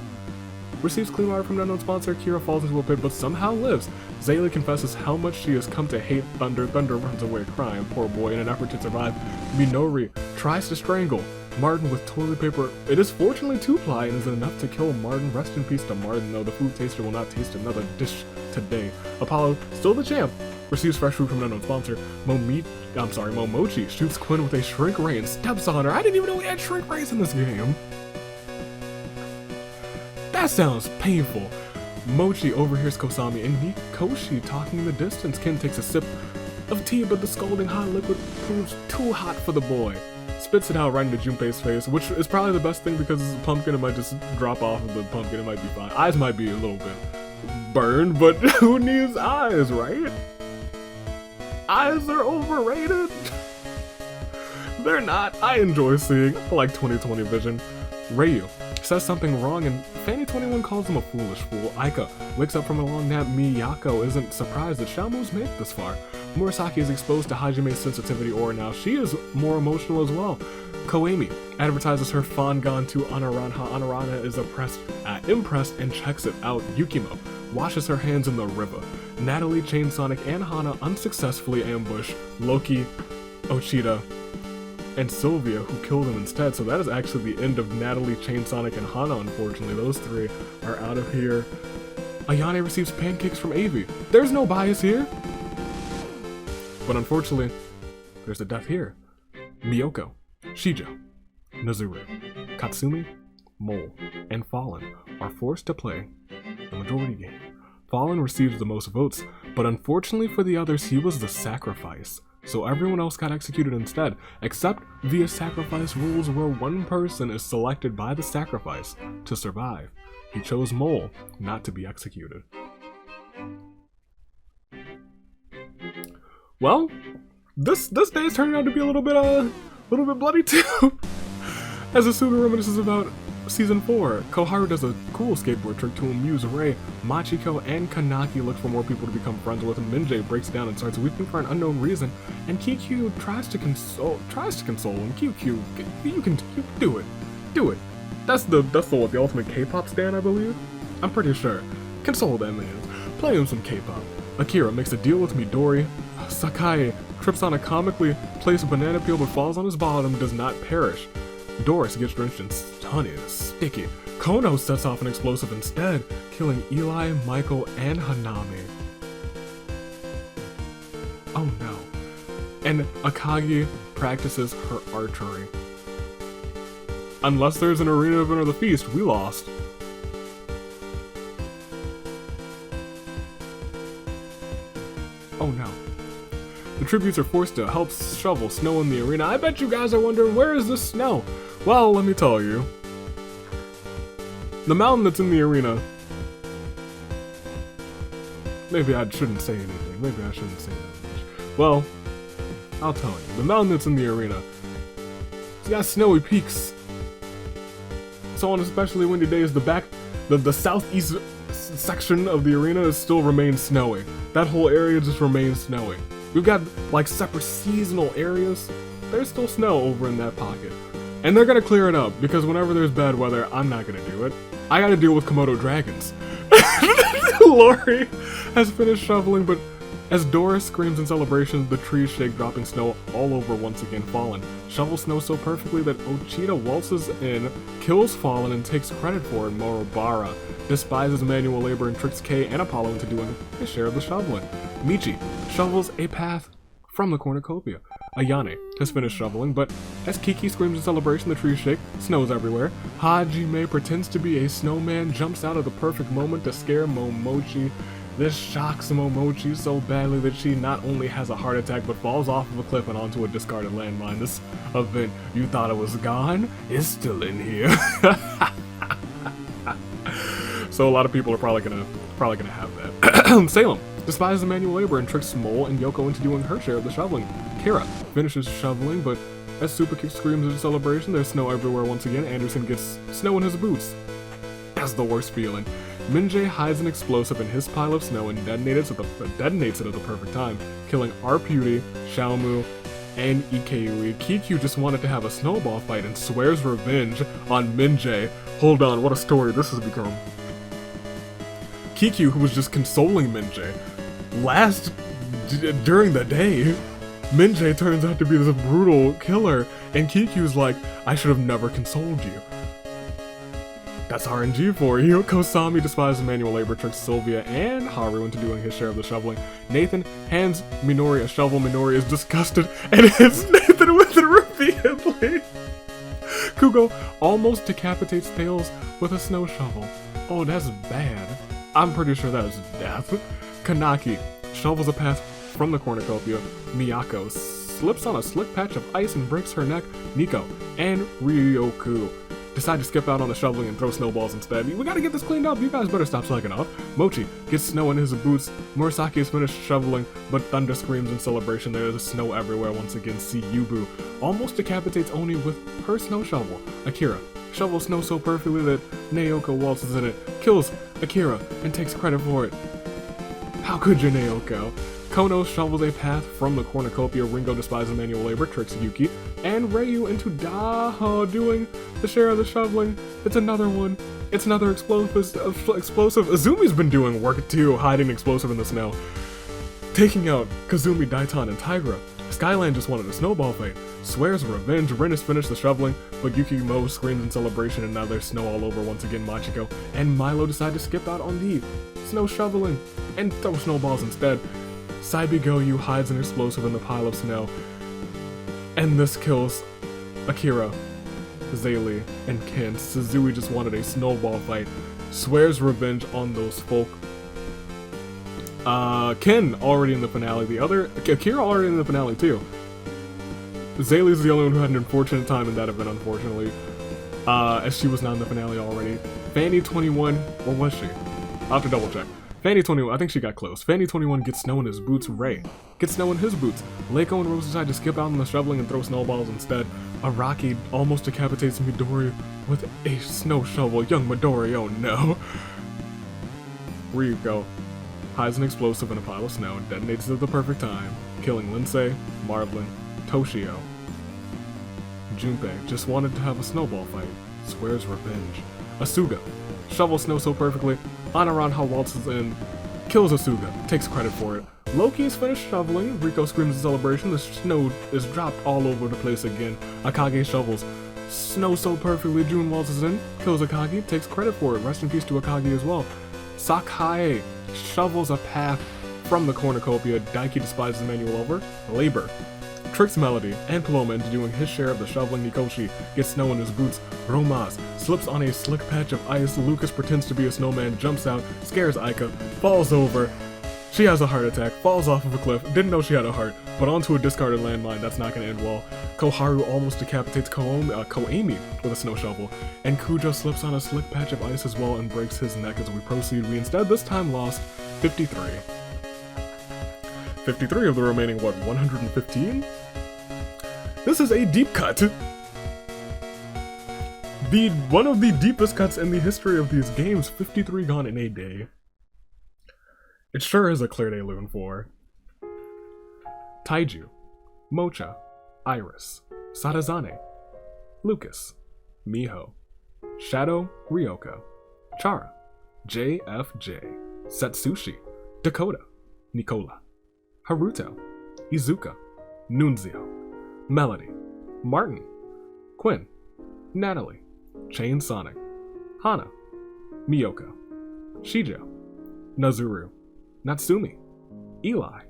Receives clean water from an unknown sponsor. Akira falls into a pit, but somehow lives. Zaylee confesses how much she has come to hate Thunder. Thunder runs away crying. Poor boy. In an effort to survive, Minori tries to strangle Martin with toilet paper. It is fortunately 2-ply and is enough to kill Martin. Rest in peace to Martin, though the food taster will not taste another dish today. Apollo, still the champ, receives fresh food from an unknown sponsor. Momochi shoots Quinn with a shrink ray and steps on her. I didn't even know we had shrink rays in this game. That sounds painful. Mochi overhears Kosami and Mikoshi talking in the distance. Ken takes a sip of tea, but the scalding hot liquid proves too hot for the boy. Spits it out right into Junpei's face, which is probably the best thing because it's a pumpkin. It might just drop off of the pumpkin. It might be fine. Eyes might be a little bit burned, but who needs eyes, right? Eyes are overrated. They're not. I enjoy seeing. I like 20/20 vision. Ryu says something wrong and Fanny 21 calls him a foolish fool. Aika wakes up from a long nap. Miyako isn't surprised that Xiaomu's made it this far. Murasaki is exposed to Hajime's sensitivity aura now. She is more emotional as well. Koemi advertises her Fangan to Anaranha. Anaranha is impressed and checks it out. Yukimo washes her hands in the river. Natalie, Chain Sonic, and Hana unsuccessfully ambush Loki, Ochita, and Sylvia, who killed him instead. So that is actually the end of Natalie, Chain Sonic, and Hana, unfortunately. Those three are out of here. Ayane receives pancakes from Avi. There's no bias here. But unfortunately, there's a death here. Miyoko, Shijo, Nazuru, Katsumi, Mole, and Fallen are forced to play the majority game Fallen receives the most votes, but unfortunately for the others, he was the sacrifice. So everyone else got executed instead, except via sacrifice rules where one person is selected by the sacrifice to survive. He chose Mole not to be executed. Well, this day is turning out to be a little bit bloody too. As Asuga reminisces about Season 4, Koharu does a cool skateboard trick to amuse Rei. Machiko and Kanaki look for more people to become friends with. Minjay breaks down and starts weeping for an unknown reason. And Kikyu tries to console him. Kikyu, you can do it. Do it. That's the ultimate K-pop stan, I believe. I'm pretty sure. Console that man. Play him some K-pop. Akira makes a deal with Midori. Sakai trips on a comically placed banana peel but falls on his bottom and does not perish. Doris gets drenched in honey and is sticky. Kono sets off an explosive instead, killing Eli, Michael, and Hanami. Oh no. And Akagi practices her archery. Unless there's an arena event or the feast, we lost. Oh no. The tributes are forced to help shovel snow in the arena. I bet you guys are wondering, where is this snow? Well, let me tell you. The mountain that's in the arena... Maybe I shouldn't say anything. Maybe I shouldn't say that much. Well, I'll tell you. The mountain that's in the arena, it's got snowy peaks. So on especially windy days, the southeast section of the arena still remains snowy. That whole area just remains snowy. We've got like separate seasonal areas. There's still snow over in that pocket. And they're gonna clear it up, because whenever there's bad weather, I'm not gonna do it. I gotta deal with Komodo dragons. Lori has finished shoveling, but as Doris screams in celebration, the trees shake, dropping snow all over once again. Fallen shovels snow so perfectly that Ochita waltzes in, kills Fallen, and takes credit for it. Morobara despises manual labor and tricks Kei and Apollo into doing his share of the shoveling. Michi shovels a path from the cornucopia. Ayane has finished shoveling, but as Kiki screams in celebration, the trees shake, snows everywhere. Hajime pretends to be a snowman, jumps out at the perfect moment to scare Momochi. This shocks Momochi so badly that she not only has a heart attack, but falls off of a cliff and onto a discarded landmine. This event, you thought it was gone, is still in here. So a lot of people are probably gonna have that. Salem despises manual labor and tricks Mole and Yoko into doing her share of the shoveling. Kira finishes shoveling, but as Super Kick screams in celebration, there's snow everywhere once again. Anderson gets snow in his boots. That's the worst feeling. Minjay hides an explosive in his pile of snow and detonates it at the perfect time, killing Arputi, Xiaomu, and Ikeyui. Kikyu just wanted to have a snowball fight and swears revenge on Minjay. Hold on, what a story this has become. Kikyu, who was just consoling Minjay, during the day, Minjay turns out to be this brutal killer, and Kikyu's like, I should have never consoled you. That's RNG for you. Kosami despises manual labor, tricks Sylvia and Haru into doing his share of the shoveling. Nathan hands Minori a shovel. Minori is disgusted and hits Nathan with it repeatedly. Kugo almost decapitates Tails with a snow shovel. Oh, that's bad. I'm pretty sure that is death. Kanaki shovels a path from the cornucopia. Miyako slips on a slick patch of ice and breaks her neck. Nico and Ryoku decide to skip out on the shoveling and throw snowballs instead. We gotta get this cleaned up. You guys better stop slacking off. Mochi gets snow in his boots. Murasaki has finished shoveling, but Thunder screams in celebration. There is snow everywhere once again. Yubu almost decapitates Oni with her snow shovel. Akira shovels snow so perfectly that Naoko waltzes in it, kills Akira, and takes credit for it. How could you, Naoko? Kono shovels a path from the cornucopia. Ringo despises manual labor, tricks Yuki, and Ryu into Daho doing the share of the shoveling. It's another one. It's another explosive. Azumi's been doing work too, hiding explosive in the snow. Taking out Kazumi, Daitan, and Tigra. Skyland just wanted a snowball fight. Swears revenge. Rin has finished the shoveling, but Yukimo screams in celebration, and now there's snow all over once again. Machiko and Milo decide to skip out on the snow shoveling and throw snowballs instead. Saibi Goyu hides an explosive in the pile of snow, and this kills Akira, Zaylee, and Ken. Suzui just wanted a snowball fight. Swears revenge on those folk. Ken already in the finale. The other Akira already in the finale too. Zaylee's the only one who had an unfortunate time in that event, unfortunately, as she was not in the finale already. Fanny 21, or was she? I'll have to double check. Fanny 21, I think she got close. Fanny 21 gets snow in his boots. Ray gets snow in his boots. Leiko and Rose decide to skip out on the shoveling and throw snowballs instead. Araki almost decapitates Midori with a snow shovel. Young Midori, oh no. Ryuko hides an explosive in a pile of snow and detonates it at the perfect time, killing Lindsay, Marvelin, Toshio. Junpei just wanted to have a snowball fight, swears revenge. Asuga shovels snow so perfectly, Anaranha waltzes in, kills Asuga, takes credit for it. Loki is finished shoveling, Riko screams in celebration, the snow is dropped all over the place again. Akage shovels snow so perfectly, Jun waltzes in, kills Akage, takes credit for it, rest in peace to Akage as well. Sakai shovels a path from the cornucopia, Daiki despises the manual over, labor. Tricks Melody and Paloma into doing his share of the shoveling. Nikoshi gets snow in his boots. Romaz slips on a slick patch of ice. Lucas pretends to be a snowman, jumps out, scares Aika, falls over. She has a heart attack, falls off of a cliff, didn't know she had a heart, but onto a discarded landmine. That's not gonna end well. Koharu almost decapitates Koami with a snow shovel, and Kujo slips on a slick patch of ice as well and breaks his neck. As we proceed, we instead this time lost 53. 53 of the remaining, what, 115? This is a deep cut. One of the deepest cuts in the history of these games, 53 gone in a day. It sure is a clear day looking for. Taiju, Mocha, Iris, Sadazane, Lucas, Miho, Shadow, Ryoko, Chara, JFJ, Setsushi, Dakota, Nicola, Haruto, Izuka, Nunzio, Melody, Martin, Quinn, Natalie, Chain Sonic, Hana, Miyoko, Shijo, Nazuru, Natsumi, Eli,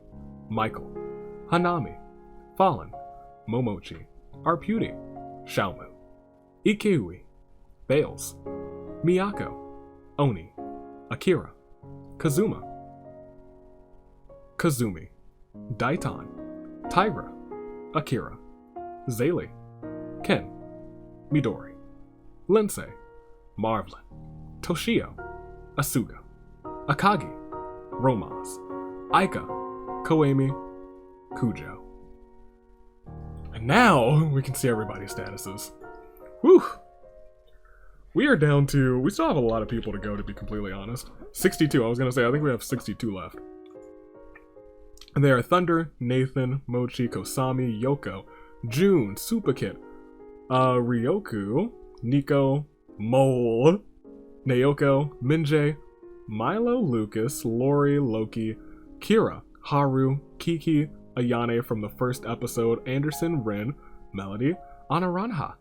Michael, Hanami, Fallen, Momochi, Arputi, Xiaomu, Ikeiwi, Bales, Miyako, Oni, Akira, Kazuma, Kazumi, Daitan, Tyra, Akira, Zaylee, Ken, Midori, Lindsay, Marvelin, Toshio, Asuga, Akagi, Romaz, Aika, Koami, Kujo. And now we can see everybody's statuses. Whew! We are down to, we still have a lot of people to go, to be completely honest. 62, I was gonna say, I think we have 62 left. And they are Thunder, Nathan, Mochi, Kosami, Yoko, June, Supakit, Ryoku, Nico, Mole, Naoko, Minjae, Milo, Lucas, Lori, Loki, Kira, Haru, Kiki, Ayane from the first episode, Anderson, Rin, Melody, Anaranha,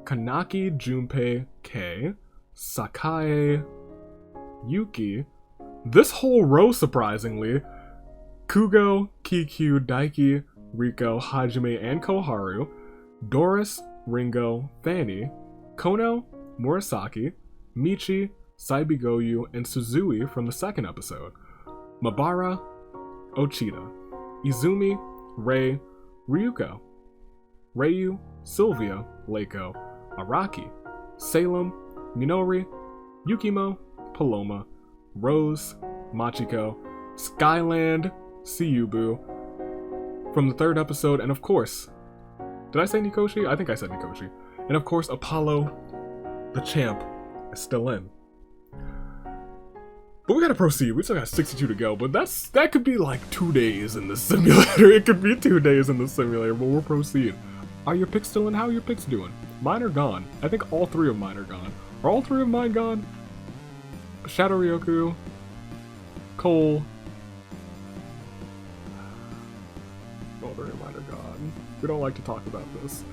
Kanaki, Junpei, Kei, Sakae, Yuki, this whole row surprisingly, Kugo, Kikyu, Daiki, Riko, Hajime, and Koharu, Doris, Ringo, Fanny, Kono, Murasaki, Michi, Saibigoyu, and Suzui from the second episode, Mabara, Ochida, Izumi, Rei, Ryuko, Ryu, Sylvia, Leiko, Araki, Salem, Minori, Yukimo, Paloma, Rose, Machiko, Skyland, Siyubu from the third episode, and of course, did I say Nikoshi? I think I said Nikoshi. And of course, Apollo, the champ, is still in. But we gotta proceed. We still got 62 to go, but that could be like 2 days in the simulator. It could be 2 days in the simulator, but we'll proceed. Are your picks still in? How are your picks doing? Mine are gone. I think all 3 of mine are gone. Are all 3 of mine gone? Shadow Ryoku, Cole. All 3 of mine are gone. We don't like to talk about this.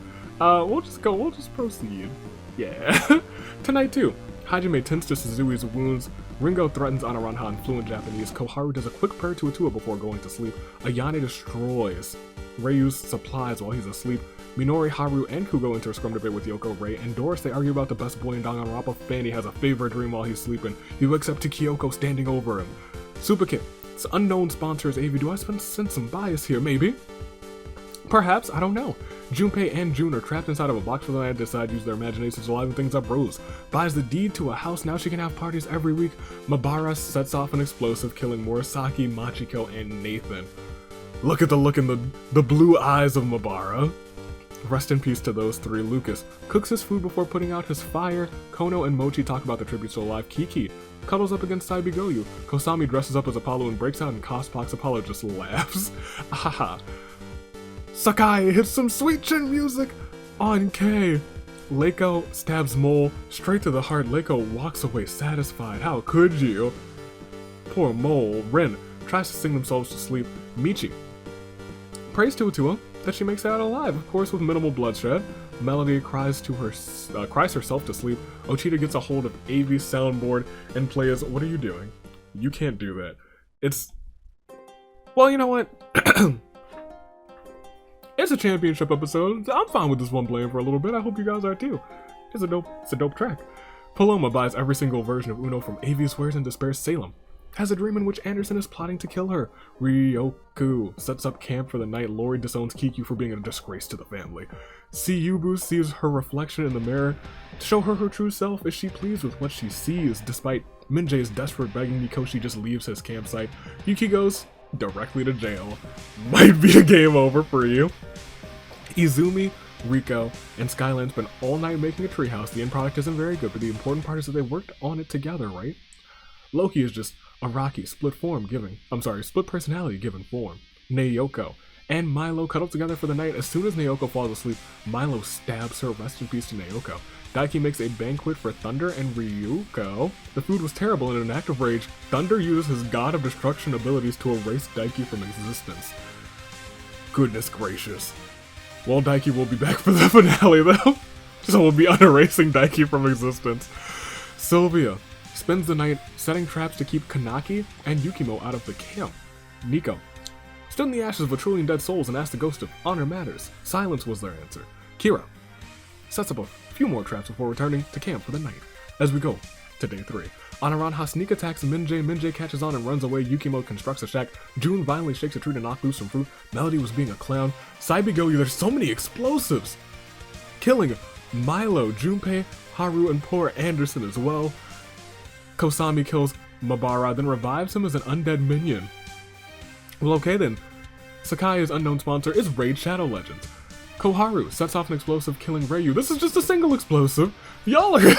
We'll just proceed. Yeah. Tonight too. Hajime tends to Suzui's wounds. Ringo threatens Anaranha in fluent Japanese. Koharu does a quick prayer to Atua before going to sleep. Ayane destroys Ryu's supplies while he's asleep. Minori, Haru, and Kugo enter a scrum debate with Yoko, Rei, and Doris. They argue about the best boy in Danganronpa. Fanny has a favorite dream while he's sleeping. He wakes up to Kyoko standing over him. Supakit It's unknown sponsors, AV. Do I sense some bias here? Maybe. Perhaps, I don't know. Junpei and June are trapped inside of a box for the night and decide to use their imaginations to liven things up. Rose buys the deed to a house, now she can have parties every week. Mabara sets off an explosive, killing Murasaki, Machiko, and Nathan. Look at the look in the blue eyes of Mabara. Rest in peace to those three. Lucas cooks his food before putting out his fire. Kono and Mochi talk about the tributes to alive. Kiki cuddles up against Saibigoyu. Kosami dresses up as Apollo and breaks out in cosplay. Apollo just laughs. Ahaha. Sakai hits some sweet chin music on K. Leiko stabs Mole straight to the heart. Leiko walks away satisfied. How could you? Poor Mole. Rin tries to sing themselves to sleep. Michi prays to Atua that she makes it out alive, of course with minimal bloodshed. Melody cries herself to sleep. Ochita gets a hold of AV's soundboard and plays. What are you doing? You can't do that. It's... Well, you know what? It's a championship episode. I'm fine with this one playing for a little bit. I hope you guys are too. It's a dope track. Paloma buys every single version of Uno from AV, swears and despairs. Salem has a dream in which Anderson is plotting to kill her. Ryoku sets up camp for the night. Lori disowns Kiku for being a disgrace to the family. Siyubu sees her reflection in the mirror to show her true self. Is she pleased with what she sees? Despite Minjae's desperate begging, Mikoshi just leaves his campsite. Yuki goes directly to jail. Might be a game over for you. Izumi, Riko, and Skyline spent all night making a treehouse. The end product isn't very good, but the important part is that they worked on it together, right? Loki is just Araki, split personality given form. Naoko and Milo cuddle together for the night. As soon as Naoko falls asleep, Milo stabs her. Rest in peace to Naoko. Daiki makes a banquet for Thunder and Ryuko. The food was terrible, and in an act of rage, Thunder uses his God of Destruction abilities to erase Daiki from existence. Goodness gracious. Well, Daiki will be back for the finale, though. So we'll be unerasing Daiki from existence. Sylvia spends the night setting traps to keep Kanaki and Yukimo out of the camp. Nico stood in the ashes of a trillion dead souls and asked the ghost if honor matters. Silence was their answer. Kira sets up a few more traps before returning to camp for the night. As we go to day 3. Anaranha sneak attacks Minjae. Minjae catches on and runs away. Yukimo constructs a shack. June violently shakes a tree to knock loose some fruit. Melody was being a clown. Saibigoyu, there's so many explosives! Killing Milo, Junpei, Haru, and poor Anderson as well. Kosami kills Mabara, then revives him as an undead minion. Well, okay then. Sakai's unknown sponsor is Raid Shadow Legends. Koharu sets off an explosive, killing Ryu. This is just a single explosive. Y'all are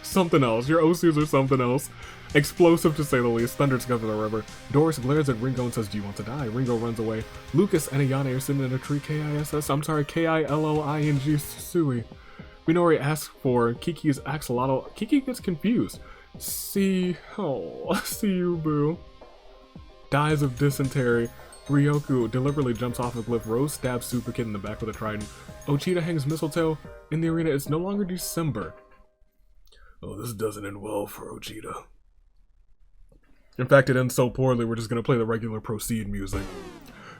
something else. Your OCs are something else. Explosive to say the least. Thunder discovers the river. Doris glares at Ringo and says, "Do you want to die?" Ringo runs away. Lucas and Ayane are sitting in a tree. Killing Sui. Minori asks for Kiki's axolotl. Kiki gets confused. See you, boo. Dies of dysentery. Ryoku deliberately jumps off a cliff. Rose stabs Super Kid in the back with a trident. Ochita hangs mistletoe in the arena. It's no longer December. Oh, this doesn't end well for Ochita. In fact, it ends so poorly, we're just gonna play the regular Proceed music.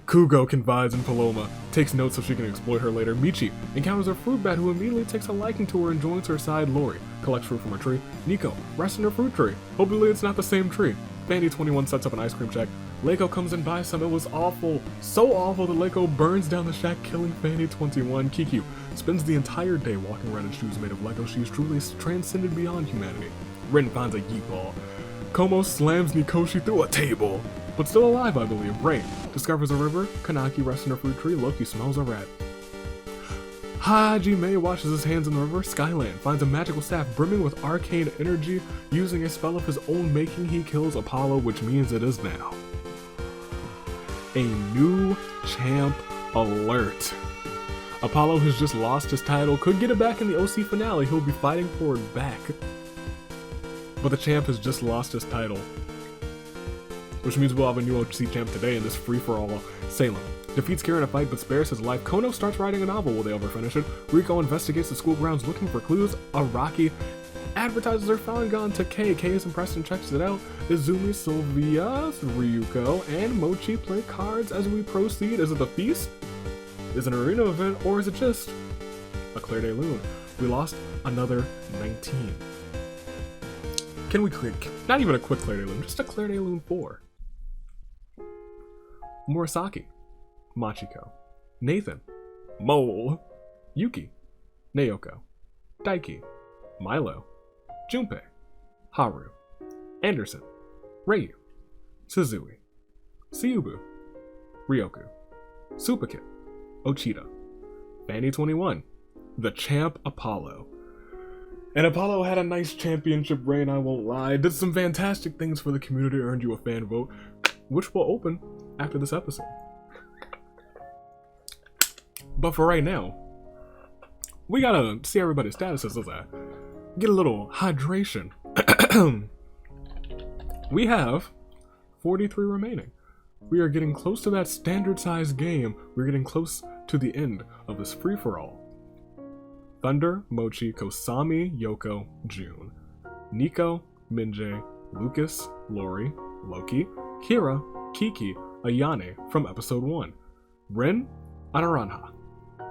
Kugo confides in Paloma, takes notes so she can exploit her later. Michi encounters a fruit bat who immediately takes a liking to her and joins her side. Lori collects fruit from a tree. Nico rests in her fruit tree. Hopefully it's not the same tree. Fanny 21 sets up an ice cream shack. Leiko comes and buys some. It was awful. So awful that Leiko burns down the shack, killing Fanny 21. Kikyu spends the entire day walking around in shoes made of Lego. She's truly transcended beyond humanity. Rin finds a yeet ball. Komo slams Nikoshi through a table. But still alive, I believe. Ray discovers a river. Kanaki rests in her fruit tree. Loki smells a rat. Hajime washes his hands in the river. Skyland finds a magical staff brimming with arcane energy. Using a spell of his own making, he kills Apollo, which means it is now a new champ alert. Apollo has just lost his title. Could get it back in the OC finale. He'll be fighting for it back. But the champ has just lost his title, which means we'll have a new OC champ today in this free-for-all. Salem defeats Kira in a fight but spares his life. Kono starts writing a novel. Will they ever finish it? Riko investigates the school grounds looking for clues. Araki advertises her Falcon to Kay. Kay is impressed and checks it out. Izumi, Sylvia, Ryuko, and Mochi play cards as we proceed. Is it the feast? Is it an arena event? Or is it just a clear day loon? We lost another 19. Can we clear, not even a quick Claire de Lune, just a Claire de Lune 4. Murasaki, Machiko, Nathan, Mole, Yuki, Naoko, Daiki, Milo, Junpei, Haru, Anderson, Ryu, Suzui, Suyubu, Ryoku, Supakit, Ochita, Fanny 21, the champ Apollo. And Apollo had a nice championship reign, I won't lie. Did some fantastic things for the community, earned you a fan vote, which will open after this episode. But for right now, we gotta see everybody's statuses as I get a little hydration. We have 43 remaining. We are getting close to that standard size game. We're getting close to the end of this free-for-all. Thunder, Mochi, Kosami, Yoko, June, Nico, Minjae, Lucas, Lori, Loki, Kira, Kiki, Ayane from episode 1, Rin, Anaranha,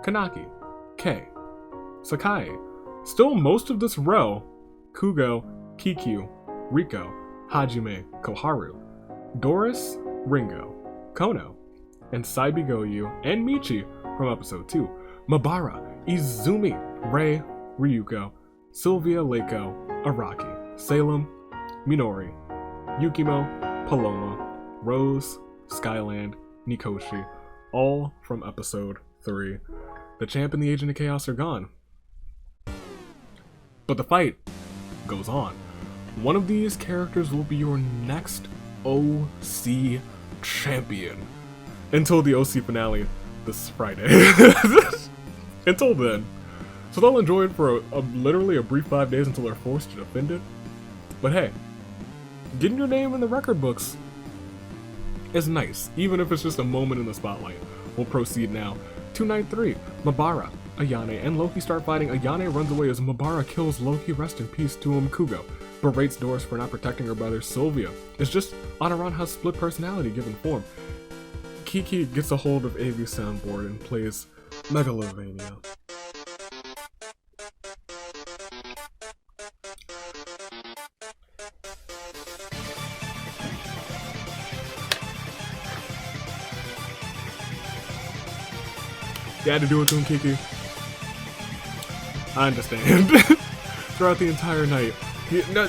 Kanaki, Kei, Sakai, still most of this row, Kugo, Kikyu, Riko, Hajime, Koharu, Doris, Ringo, Kono, and Saibigoyu and Michi from episode 2, Mabara, Izumi, Rei, Ryuko, Sylvia, Leiko, Araki, Salem, Minori, Yukimo, Paloma, Rose, Skyland, Nikoshi, all from episode 3. The champ and the agent of chaos are gone. But the fight goes on. One of these characters will be your next OC champion. Until the OC finale this Friday. Until then. So they'll enjoy it for literally a brief 5 days until they're forced to defend it. But hey, getting your name in the record books is nice, even if it's just a moment in the spotlight. We'll proceed now to night 3. Mabara, Ayane, and Loki start fighting. Ayane runs away as Mabara kills Loki. Rest in peace to him. Kugo berates Doris for not protecting her brother. Sylvia is just Anaranha's split personality given form. Kiki gets a hold of AV's soundboard and plays Megalovania. You had to do it to him, Kiki. I understand. Throughout the entire night.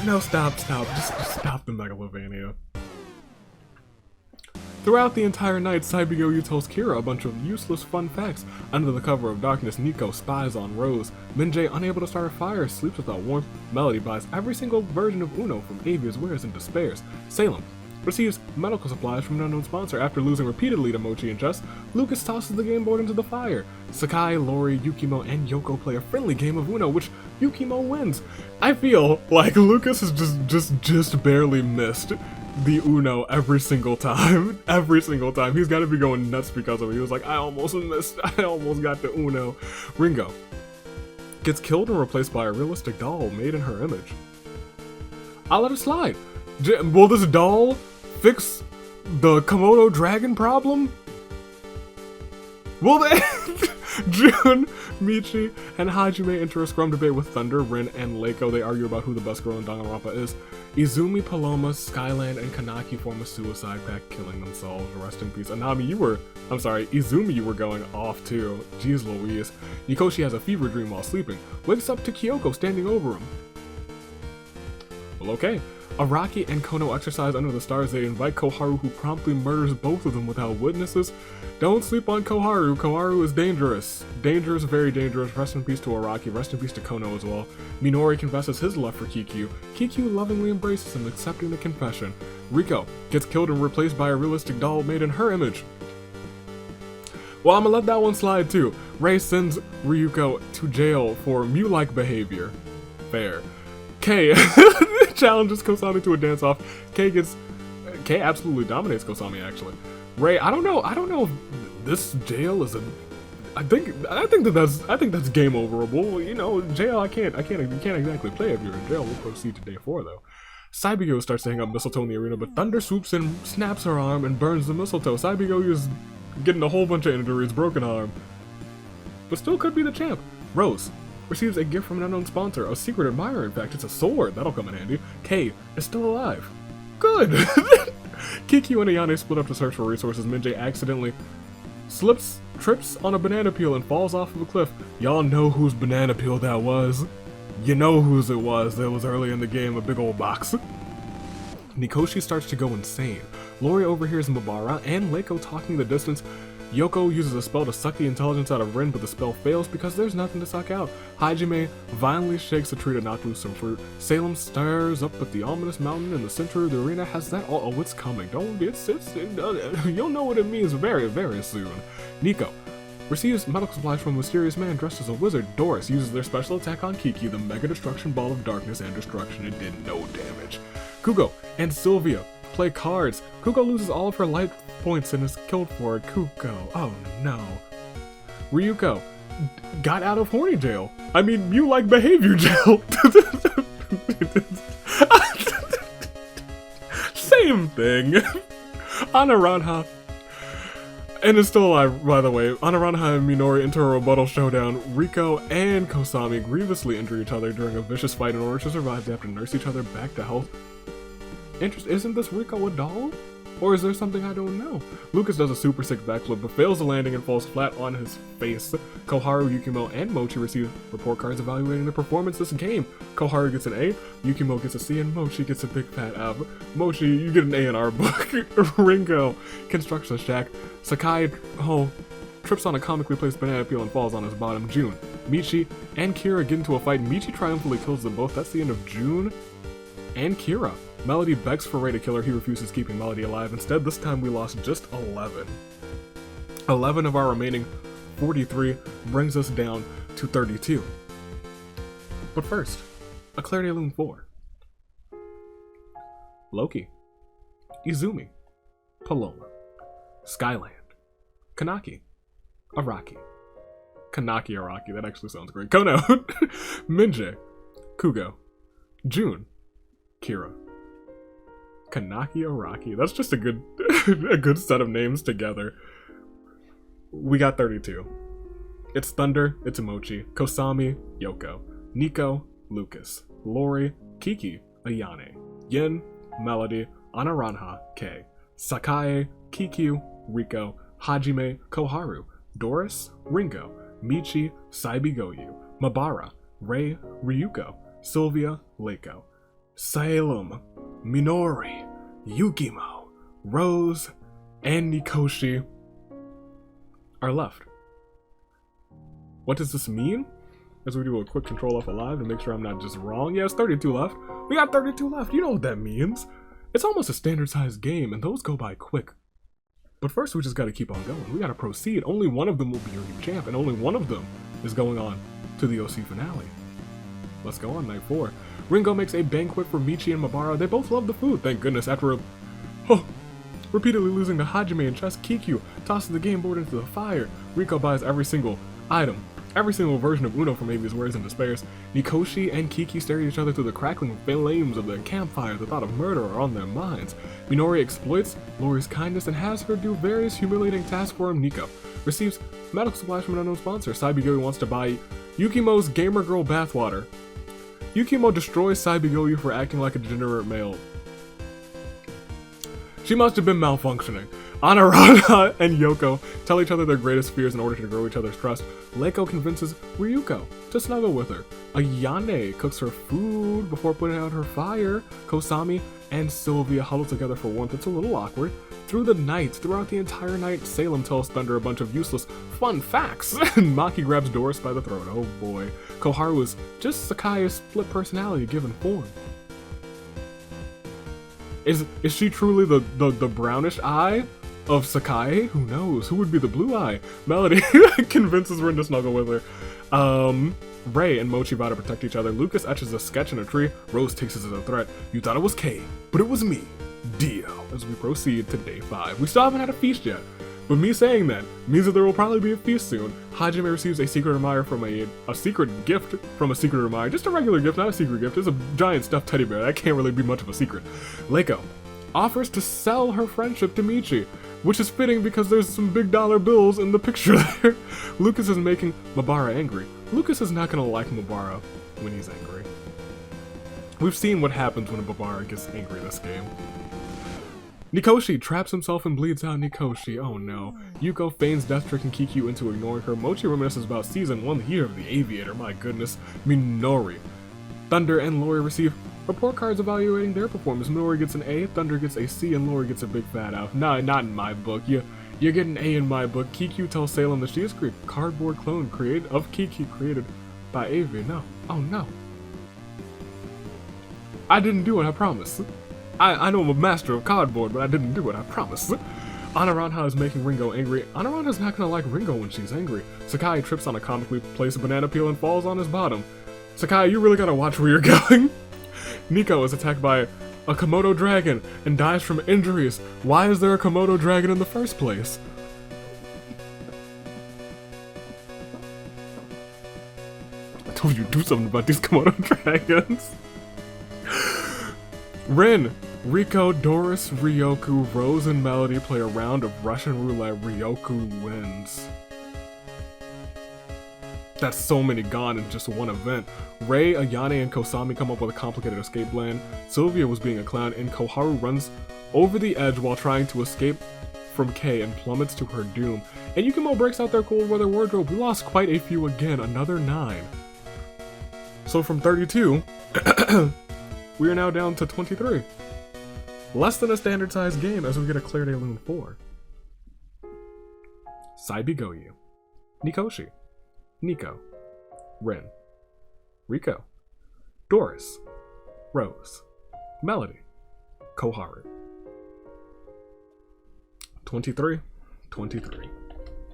No, stop. Just stop the Megalovania. Throughout the entire night, Saibigoyu tells Kira a bunch of useless fun facts. Under the cover of darkness, Nico spies on Rose. Minjae, unable to start a fire, sleeps without warmth. Melody buys every single version of Uno from Avia's wares and despairs. Salem receives medical supplies from an unknown sponsor. After losing repeatedly to Mochi and Jess, Lucas tosses the game board into the fire. Sakai, Lori, Yukimo, and Yoko play a friendly game of Uno, which Yukimo wins. I feel like Lucas has just barely missed the Uno every single time. Every single time. He's got to be going nuts because of it. He was like, I almost got the Uno. Ringo gets killed and replaced by a realistic doll made in her image. I'll let it slide. Will this doll fix the Komodo dragon problem? Will they? June, Michi, and Hajime enter a scrum debate with Thunder, Rin, and Leiko. They argue about who the best girl in Danganronpa is. Izumi, Paloma, Skyland, and Kanaki form a suicide pact, killing themselves. Rest in peace. Anami, Izumi, you were going off too. Jeez Louise. Nikoshi has a fever dream while sleeping. Wakes up to Kyoko standing over him. Well, okay. Araki and Kono exercise under the stars. They invite Koharu, who promptly murders both of them without witnesses. Don't sleep on Koharu. Koharu is dangerous. Dangerous, very dangerous. Rest in peace to Araki. Rest in peace to Kono as well. Minori confesses his love for Kikyu. Kikyu lovingly embraces him, accepting the confession. Riko gets killed and replaced by a realistic doll made in her image. Well, I'm gonna let that one slide too. Rei sends Ryuko to jail for Mew-like behavior. Fair. Kei challenges Kosami to a dance-off. Kei absolutely dominates Kosami, actually. Rei, I don't know if this jail is I think that's game overable. You know, jail you can't exactly play if you're in jail. We'll proceed to day 4 though. Saibigo starts to hang up mistletoe in the arena, but Thunder swoops in, snaps her arm, and burns the mistletoe. Saibigo is getting a whole bunch of injuries, broken arm, but still could be the champ. Rose receives a gift from an unknown sponsor. A secret admirer, in fact. It's a sword. That'll come in handy. K is still alive. Good! Kikyu and Ayane split up to search for resources. Minjae accidentally trips on a banana peel and falls off of a cliff. Y'all know whose banana peel that was. You know whose it was. That was early in the game, a big old box. Nikoshi starts to go insane. Lori overhears Mabara and Leiko talking in the distance. Yoko uses a spell to suck the intelligence out of Rin, but the spell fails because there's nothing to suck out. Hajime violently shakes a tree to knock loose some fruit. Salem stares up at the ominous mountain in the center of the arena. Has that all? Oh, it's coming. You'll know what it means very, very soon. Nico receives medical supplies from a mysterious man dressed as a wizard. Doris uses their special attack on Kiki, the Mega Destruction Ball of Darkness and Destruction. It did no damage. Kugo and Sylvia play cards. Kugo loses all of her life points and is killed for it. Kugo, oh no. Ryuko got out of horny jail. I mean, you like behavior jail. Same thing. Anaranha, and is still alive, by the way. Anaranha and Minori enter a rebuttal showdown. Riko and Kosami grievously injure each other during a vicious fight. In order to survive, they have to nurse each other back to health. Isn't this Riko a doll? Or is there something I don't know? Lucas does a super sick backflip, but fails the landing and falls flat on his face. Koharu, Yukimo, and Mochi receive report cards evaluating their performance this game. Koharu gets an A, Yukimo gets a C, and Mochi gets a big fat F. Mochi, you get an A in our book. Ringo constructs a shack. Sakai trips on a comically placed banana peel and falls on his bottom. June, Michi, and Kira get into a fight. Michi triumphantly kills them both. That's the end of June and Kira. Melody begs for Ray to kill her. He refuses, keeping Melody alive. Instead, this time we lost just 11. 11 of our remaining 43 brings us down to 32. But first, a Claire de Lune 4. Loki, Izumi, Paloma, Skyland, Kanaki, Araki. Kanaki Araki, that actually sounds great. Kono, Minjae, Kugo, June, Kira. Kanaki Araki. That's just a good a good set of names together. We got 32. It's Thunder, it's Mochi, Kosami, Yoko, Nico, Lucas, Lori, Kiki, Ayane, Yin, Melody, Anaranha, Kei, Sakae, Kikyu, Riko, Hajime, Koharu, Doris, Ringo, Michi, Saibigoyu, Mabara, Rei, Ryuko, Sylvia, Leiko, Salem, Minori, Yukimo, Rose, and Nikoshi are left. What does this mean? As we do a quick control off alive to make sure I'm not just wrong. Yeah, it's 32 left. We got 32 left. You know what that means. It's almost a standard sized game, and those go by quick. But first, we just gotta keep on going. We gotta proceed. Only one of them will be your new champ, and only one of them is going on to the OC finale. Let's go on, night 4. Ringo makes a banquet for Michi and Mabara. They both love the food, thank goodness. After repeatedly losing to Hajime and Chess, Kikyu tosses the game board into the fire. Riko buys every single item, every single version of Uno from Avi's Wares and Despairs. Nikoshi and Kiki stare at each other through the crackling flames of the campfire. The thought of murder are on their minds. Minori exploits Lori's kindness and has her do various humiliating tasks for him. Nico receives medical supplies from an unknown sponsor. Saibigoyu wants to buy Yukimo's gamer girl bathwater. Yukimo destroys Saibigoyu for acting like a degenerate male. She must have been malfunctioning. Anarana and Yoko tell each other their greatest fears in order to grow each other's trust. Leiko convinces Ryuko to snuggle with her. Ayane cooks her food before putting out her fire. Kosami and Sylvia huddle together for warmth. It's a little awkward. Throughout the entire night, Salem tells Thunder a bunch of useless fun facts. Maki grabs Doris by the throat. Oh boy. Koharu is just Sakai's split personality given form. Is she truly the brownish eye of Sakai? Who knows? Who would be the blue eye? Melody convinces Rin to snuggle with her. Ray and Mochi vow to protect each other. Lucas etches a sketch in a tree. Rose takes it as a threat. You thought it was Kay, but it was me, Dio. As we proceed to day 5. We still haven't had a feast yet, but me saying that means that there will probably be a feast soon. Hajime receives a secret admirer from a secret gift from a secret admirer. Just a regular gift, not a secret gift. It's a giant stuffed teddy bear. That can't really be much of a secret. Leiko offers to sell her friendship to Michi, which is fitting because there's some big dollar bills in the picture there. Lucas is making Mabara angry. Lucas is not gonna like Mabara when he's angry. We've seen what happens when a Mabara gets angry this game. Nikoshi traps himself and bleeds out Nikoshi. Oh no. Yuko feigns death tricking Kikyu into ignoring her. Mochi reminisces about season 1, the year of the aviator. My goodness. Minori. Thunder and Lori receive report cards evaluating their performance. Minori gets an A, Thunder gets a C, and Lori gets a big fat F. Nah, not in my book. You get an A in my book. Kikyu tells Salem that she is a cardboard clone of Kiki created by Avi. No. Oh no. I didn't do it, I promise. I know I'm a master of cardboard, but I didn't do it, I promise. Anaranha is making Ringo angry. Anaranha's not gonna like Ringo when she's angry. Sakai trips on a comically placed banana peel and falls on his bottom. Sakai, you really gotta watch where you're going. Nico is attacked by a Komodo dragon and dies from injuries. Why is there a Komodo dragon in the first place? I told you to do something about these Komodo dragons. Rin, Riko, Doris, Ryoku, Rose, and Melody play a round of Russian roulette. Ryoku wins. That's so many gone in just one event. Rei, Ayane, and Kosami come up with a complicated escape plan. Sylvia was being a clown, and Koharu runs over the edge while trying to escape from Kei and plummets to her doom. And Yukimo breaks out their cold weather wardrobe. We lost quite a few again, another 9. So from 32, we are now down to 23. Less than a standard sized game as we get a Clear Day Loon 4. Saibigoyu, Nikoshi, Nico, Rin, Riko, Doris, Rose, Melody, Koharu. 23, 23,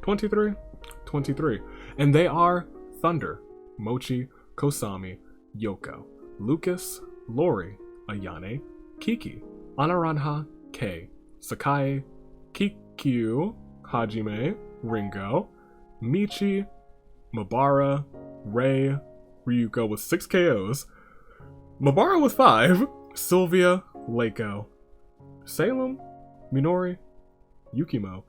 23, 23. And they are Thunder, Mochi, Kosami, Yoko, Lucas, Lori, Ayane, Kiki, Anaranha, Kei, Sakai, Kikyu, Hajime, Ringo, Michi, Mabara, Rei, Ryuko with 6 KOs, Mabara with 5, Sylvia, Leiko, Salem, Minori, Yukimo.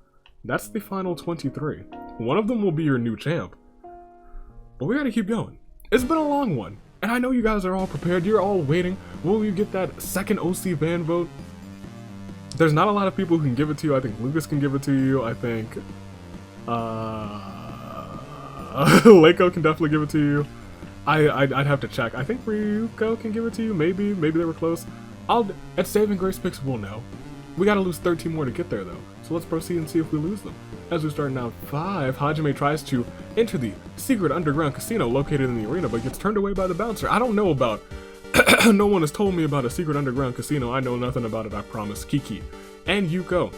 That's the final 23. One of them will be your new champ. But we gotta keep going. It's been a long one, and I know you guys are all prepared. You're all waiting. Will you get that second OC van vote? There's not a lot of people who can give it to you. I think Lucas can give it to you. I think Leiko can definitely give it to you. I'd have to check. I think Ryuko can give it to you. Maybe they were close. At Saving Grace picks, we'll know. We gotta lose 13 more to get there though. So let's proceed and see if we lose them. As we start in round 5, Hajime tries to enter the secret underground casino located in the arena, but gets turned away by the bouncer. I don't know about. No one has told me about a secret underground casino. I know nothing about it. I promise. Kiki and Yuko.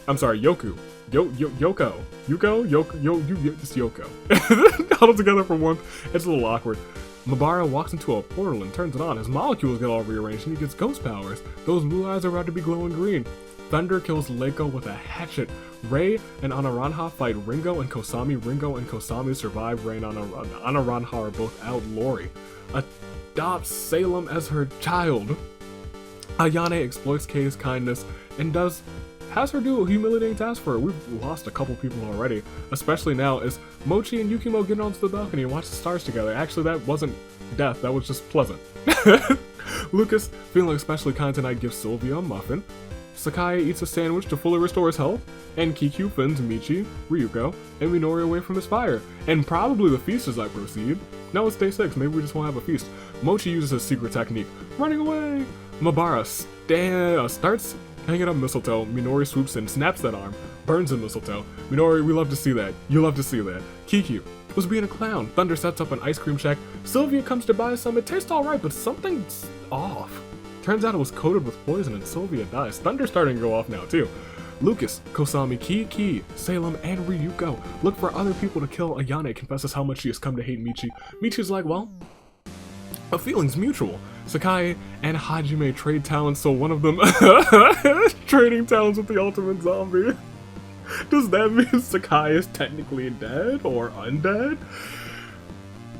I'm sorry, Yoku. Yoko. It's Yoko. Huddled together for warmth. It's a little awkward. Mabara walks into a portal and turns it on. His molecules get all rearranged and he gets ghost powers. Those blue eyes are about to be glowing green. Thunder kills Leiko with a hatchet. Rei and Anaranha fight Ringo and Kosami. Ringo and Kosami survive. Rei and Anaranha are both out. Lori adopts Salem as her child. Ayane exploits Kei's kindness and has her do a humiliating task for her. We've lost a couple people already, especially now as Mochi and Yukimo get onto the balcony and watch the stars together. Actually, that wasn't death, that was just pleasant. Lucas, feeling especially kind tonight, gives Sylvia a muffin. Sakai eats a sandwich to fully restore his health, and Kikyu fends Michi, Ryuko, and Minori away from his fire. And probably the feast as I proceed. Now it's day 6, maybe we just won't have a feast. Mochi uses his secret technique, running away. Mabara starts hanging up mistletoe. Minori swoops in, snaps that arm, burns the mistletoe. Minori, we love to see that. You love to see that. Kikyu was being a clown. Thunder sets up an ice cream shack. Sylvia comes to buy some. It tastes alright, but something's off. Turns out it was coated with poison and Sylvia dies. Thunder's starting to go off now too. Lucas, Kosami, Kiki, Salem, and Ryuko look for other people to kill. Ayane confesses how much she has come to hate Michi. Michi's like, well, a feeling's mutual. Sakai and Hajime trade talents, so one of them trading talents with the ultimate zombie. Does that mean Sakai is technically dead or undead?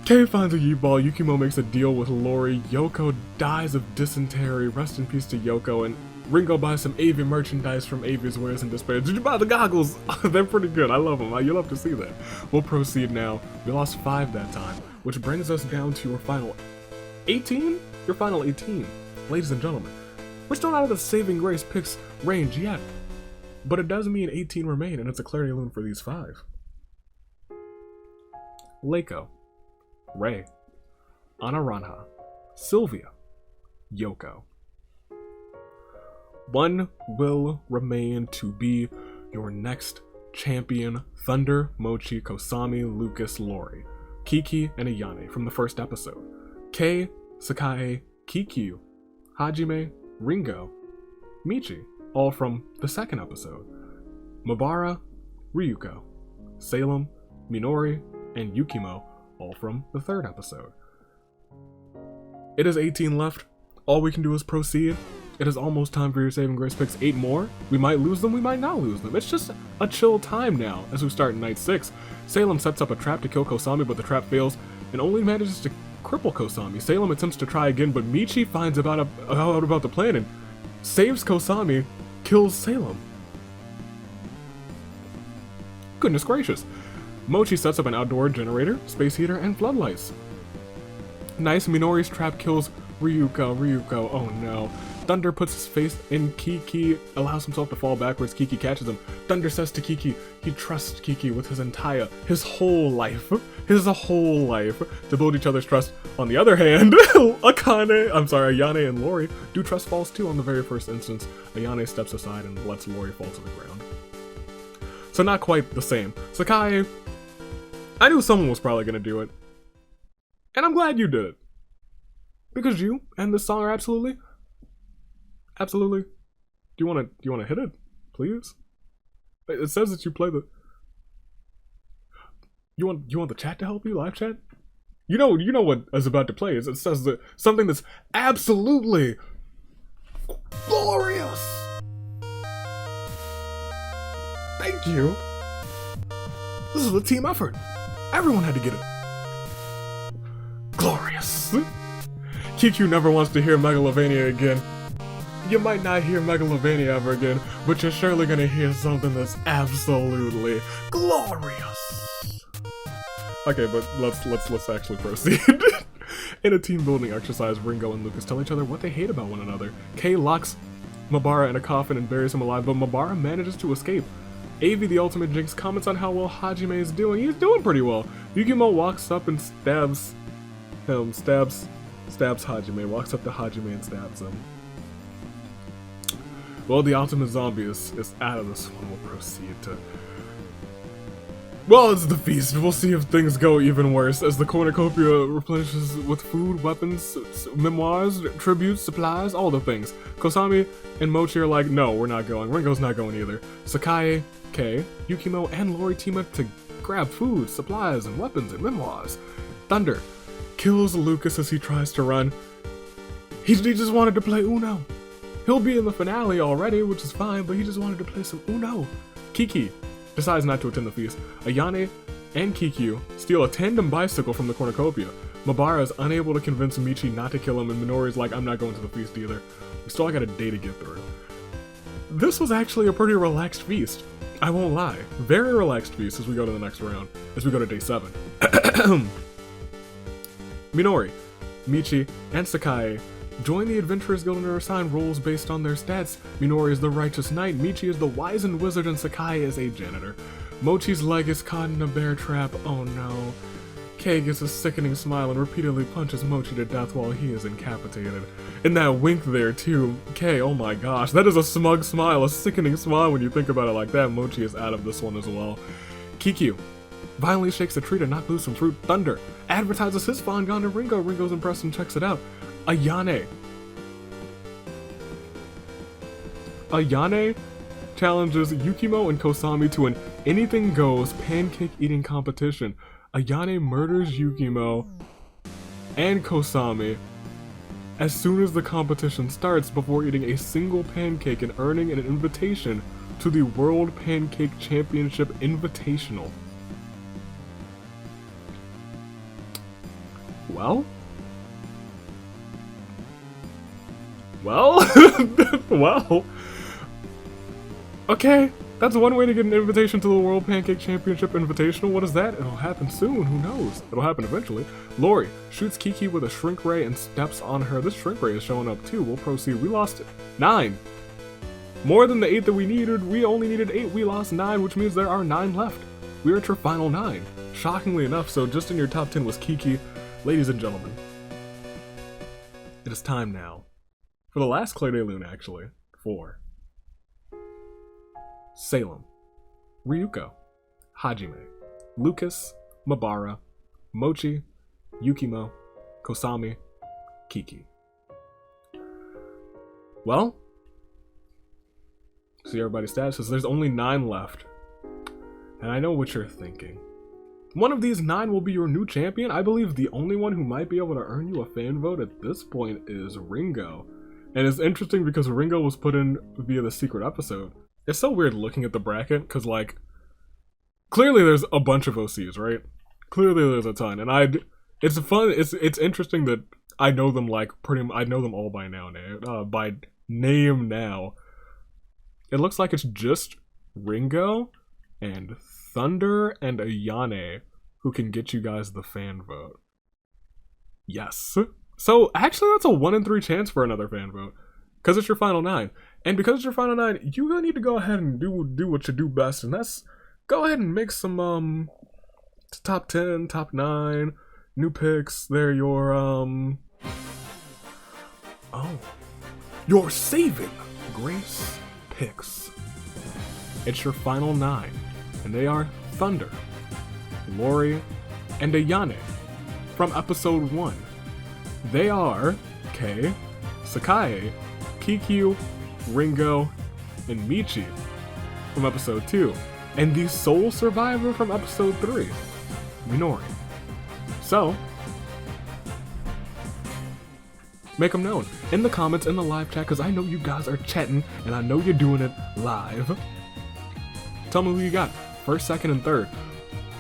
Kei finds a Yi-ball. Yukimo makes a deal with Lori. Yoko dies of dysentery. Rest in peace to Yoko. And Ringo buys some Avi merchandise from Avi's Wares in Despair. Did you buy the goggles? They're pretty good. I love them. You love to see that. We'll proceed now. We lost 5 that time. which brings us down to your final 18? Your final 18, ladies and gentlemen. We're still out of the saving grace picks range yet, but it does mean 18 remain, and it's a clarity loon for these 5. Leiko, Rei, Anaranha, Sylvia, Yoko. One will remain to be your next champion: Thunder, Mochi, Kosami, Lucas, Lori, Kiki, and Ayane from the first episode. Kei, Sakae, Kikyu, Hajime, Ringo, Michi, all from the second episode. Mabara, Ryuko, Salem, Minori, and Yukimo, all from the third episode. It is 18 left. All we can do is proceed. It is almost time for your saving grace picks. 8 more. We might lose them, we might not lose them. It's just a chill time now as we start night 6. Salem sets up a trap to kill Kosami, but the trap fails and only manages to cripple Kosami. Salem attempts to try again, but Michi finds out about the plan and saves Kosami, kills Salem. Goodness gracious. Mochi sets up an outdoor generator, space heater, and floodlights. Nice. Minori's trap kills Ryuko, oh no. Thunder puts his face in Kiki, allows himself to fall backwards. Kiki catches him. Thunder says to Kiki he trusts Kiki with his whole life to build each other's trust. On the other hand, Ayane and Lori do trust falls too on the very first instance. Ayane steps aside and lets Lori fall to the ground. So not quite the same. Sakai, I knew someone was probably gonna do it. And I'm glad you did it. Because you and this song are absolutely. Do you wanna hit it, please? It says that you play the. You want the chat to help you, live chat? You know what is about to play is it says that something that's absolutely glorious. Thank you. This is a team effort. Everyone had to get it. Glorious. Kikyu never wants to hear Megalovania again. You might not hear Megalovania ever again, but you're surely gonna hear something that's absolutely glorious. Okay, but let's actually proceed. In a team building exercise, Ringo and Lucas tell each other what they hate about one another. Kei locks Mabara in a coffin and buries him alive, but Mabara manages to escape. Avi, the ultimate jinx, comments on how well Hajime is doing. He's doing pretty well. Yukimo walks up and stabs Hajime, walks up to Hajime and stabs him. Well, the ultimate zombie is out of this one. We'll proceed to... Well, it's the feast. We'll see if things go even worse as the cornucopia replenishes with food, weapons, memoirs, tributes, supplies, all the things. Kosami and Mochi are like, no, we're not going. Ringo's not going either. Sakae, Kei, Yukimo, and Lori team up to grab food, supplies, and weapons and memoirs. Thunder kills Lucas as he tries to run. He just wanted to play Uno. He'll be in the finale already, which is fine, but he just wanted to play some Uno. Kiki decides not to attend the feast. Ayane and Kikyu steal a tandem bicycle from the cornucopia. Mabara is unable to convince Michi not to kill him, and Minori's like, I'm not going to the feast either. We still got a day to get through. This was actually a pretty relaxed feast. I won't lie. Very relaxed feast as we go to the next round, as we go to day 7. Minori, Michi, and Sakai join the Adventurers Guild and are assigned roles based on their stats. Minori is the righteous knight, Michi is the wizened wizard, and Sakai is a janitor. Mochi's leg is caught in a bear trap. Oh no. Kei gets a sickening smile and repeatedly punches Mochi to death while he is incapacitated. And that wink there too. Kei, oh my gosh, that is a smug smile, a sickening smile when you think about it like that. Mochi is out of this one as well. Kikyu violently shakes a tree to knock loose some fruit. Thunder advertises his fawn gone to Ringo. Ringo's impressed and checks it out. Ayane challenges Yukimo and Kosami to an anything goes pancake eating competition. Ayane murders Yukimo and Kosami as soon as the competition starts before eating a single pancake and earning an invitation to the World Pancake Championship Invitational. Well, okay, That's one way to get an invitation to the World Pancake Championship Invitational. What is that? It'll happen soon, who knows? It'll happen eventually. Lori shoots Kiki with a shrink ray and steps on her. This shrink ray is showing up too. We'll proceed. We lost 9. More than the 8 that we needed. We only needed 8. We lost 9, which means there are 9 left. We're at your final 9. Shockingly enough, so just in your top 10 was Kiki. Ladies and gentlemen, it is time now for the last Claire de Lune, actually, for Salem, Ryuko, Hajime, Lucas, Mabara, Mochi, Yukimo, Kosami, Kiki. Well, see everybody's statuses. There's only 9 left. And I know what you're thinking. One of these 9 will be your new champion. I believe the only one who might be able to earn you a fan vote at this point is Ringo. And it's interesting because Ringo was put in via the secret episode. It's so weird looking at the bracket, because, like, clearly there's a bunch of OCs, right? Clearly there's a ton, and it's fun, it's interesting that I know them, like, I know them all by name now. It looks like it's just Ringo and Thunder and Ayane who can get you guys the fan vote. Yes. So, actually, that's a 1 in 3 chance for another fan vote. Because it's your final 9. And because it's your final 9, you're gonna need to go ahead and do what you do best. And that's, go ahead and make some, top 10, top 9, new picks. They're your, your saving grace picks. It's your final 9. And they are Thunder, Lori, and Ayane from episode 1. They are Kei, Sakae, Kikyu, Ringo, and Michi from episode 2. And the sole survivor from episode 3, Minori. So, make them known in the comments, in the live chat, because I know you guys are chatting, and I know you're doing it live. Tell me who you got. First, second, and third.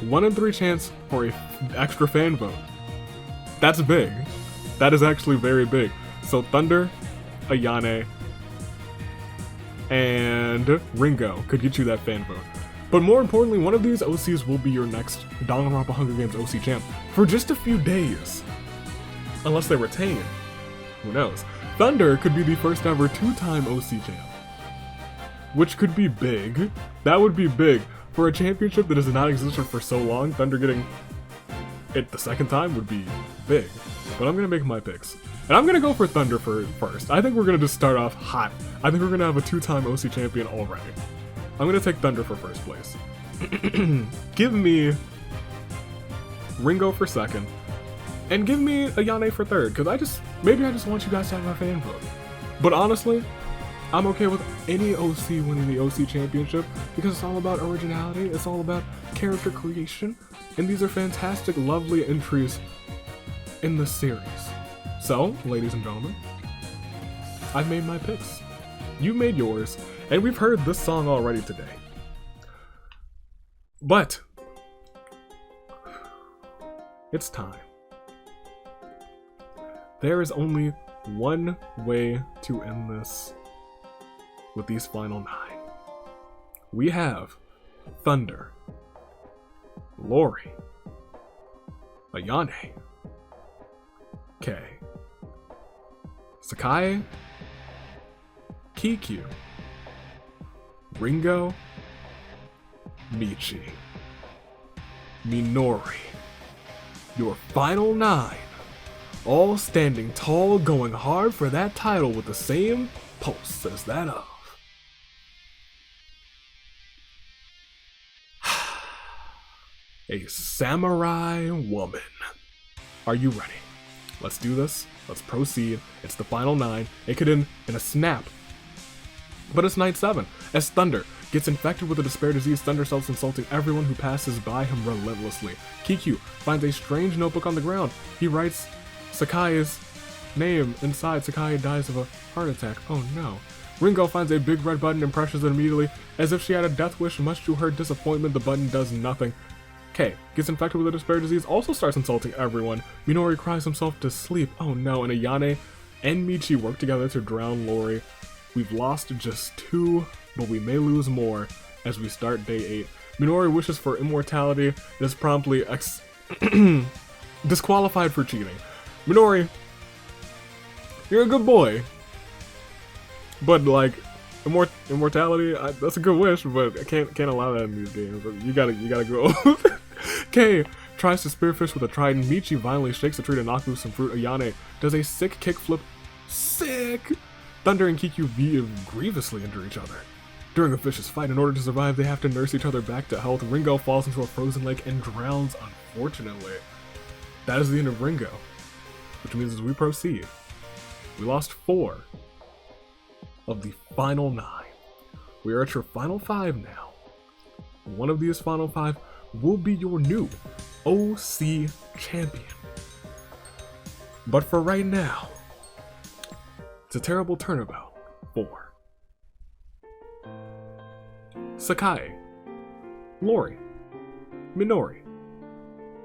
1 in 3 chance for a extra fan vote. That's big. That is actually very big. So Thunder, Ayane, and Ringo could get you that fan vote. But more importantly, one of these OCs will be your next Danganronpa Hunger Games OC champ for just a few days. Unless they retain. Who knows? Thunder could be the first ever 2-time OC champ. Which could be big. That would be big. For a championship that has not existed for so long, Thunder getting it the second time would be big. But I'm going to make my picks. And I'm going to go for Thunder first. I think we're going to just start off hot. I think we're going to have a 2-time OC champion already. I'm going to take Thunder for first place. Give me Ringo for second. And give me Ayane for third. Because maybe I just want you guys to have my fan vote. But honestly, I'm okay with any OC winning the OC championship because it's all about originality, it's all about character creation, and these are fantastic, lovely entries in the series. So, ladies and gentlemen, I've made my picks. You've made yours, and we've heard this song already today. But it's time. There is only one way to end this. With these final 9, we have Thunder, Lori, Ayane, Kei, Sakae, Kikyu, Ringo, Michi, Minori. Your final 9, all standing tall, going hard for that title with the same pulse as that of a samurai woman. Are you ready? Let's do this. Let's proceed. It's the final 9. It could end in a snap. But it's night 7. As Thunder gets infected with a despair disease, Thunder starts insulting everyone who passes by him relentlessly. Kikyu finds a strange notebook on the ground. He writes Sakae's name inside. Sakae dies of a heart attack. Oh no. Ringo finds a big red button and presses it immediately. As if she had a death wish, much to her disappointment, the button does nothing. Kei gets infected with a despair disease, also starts insulting everyone. Minori cries himself to sleep. Oh no, and Ayane and Michi work together to drown Lori. We've lost just 2, but we may lose more. as we start day 8. Minori wishes for immortality and is promptly disqualified for cheating. Minori, you're a good boy, but like immortality, that's a good wish, but I can't allow that in these games. You gotta go. Kei tries to spearfish with a trident. Michi violently shakes the tree to knock loose some fruit. Ayane does a sick kickflip. Sick! Thunder and Kiku grievously injure each other. During a vicious fight, in order to survive, they have to nurse each other back to health. Ringo falls into a frozen lake and drowns, unfortunately. That is the end of Ringo, which means as we proceed, we lost 4 of the final 9. We are at your final 5 now. One of these final 5 will be your new OC champion. But for right now, it's a terrible turnabout for Sakai, Lori, Minori,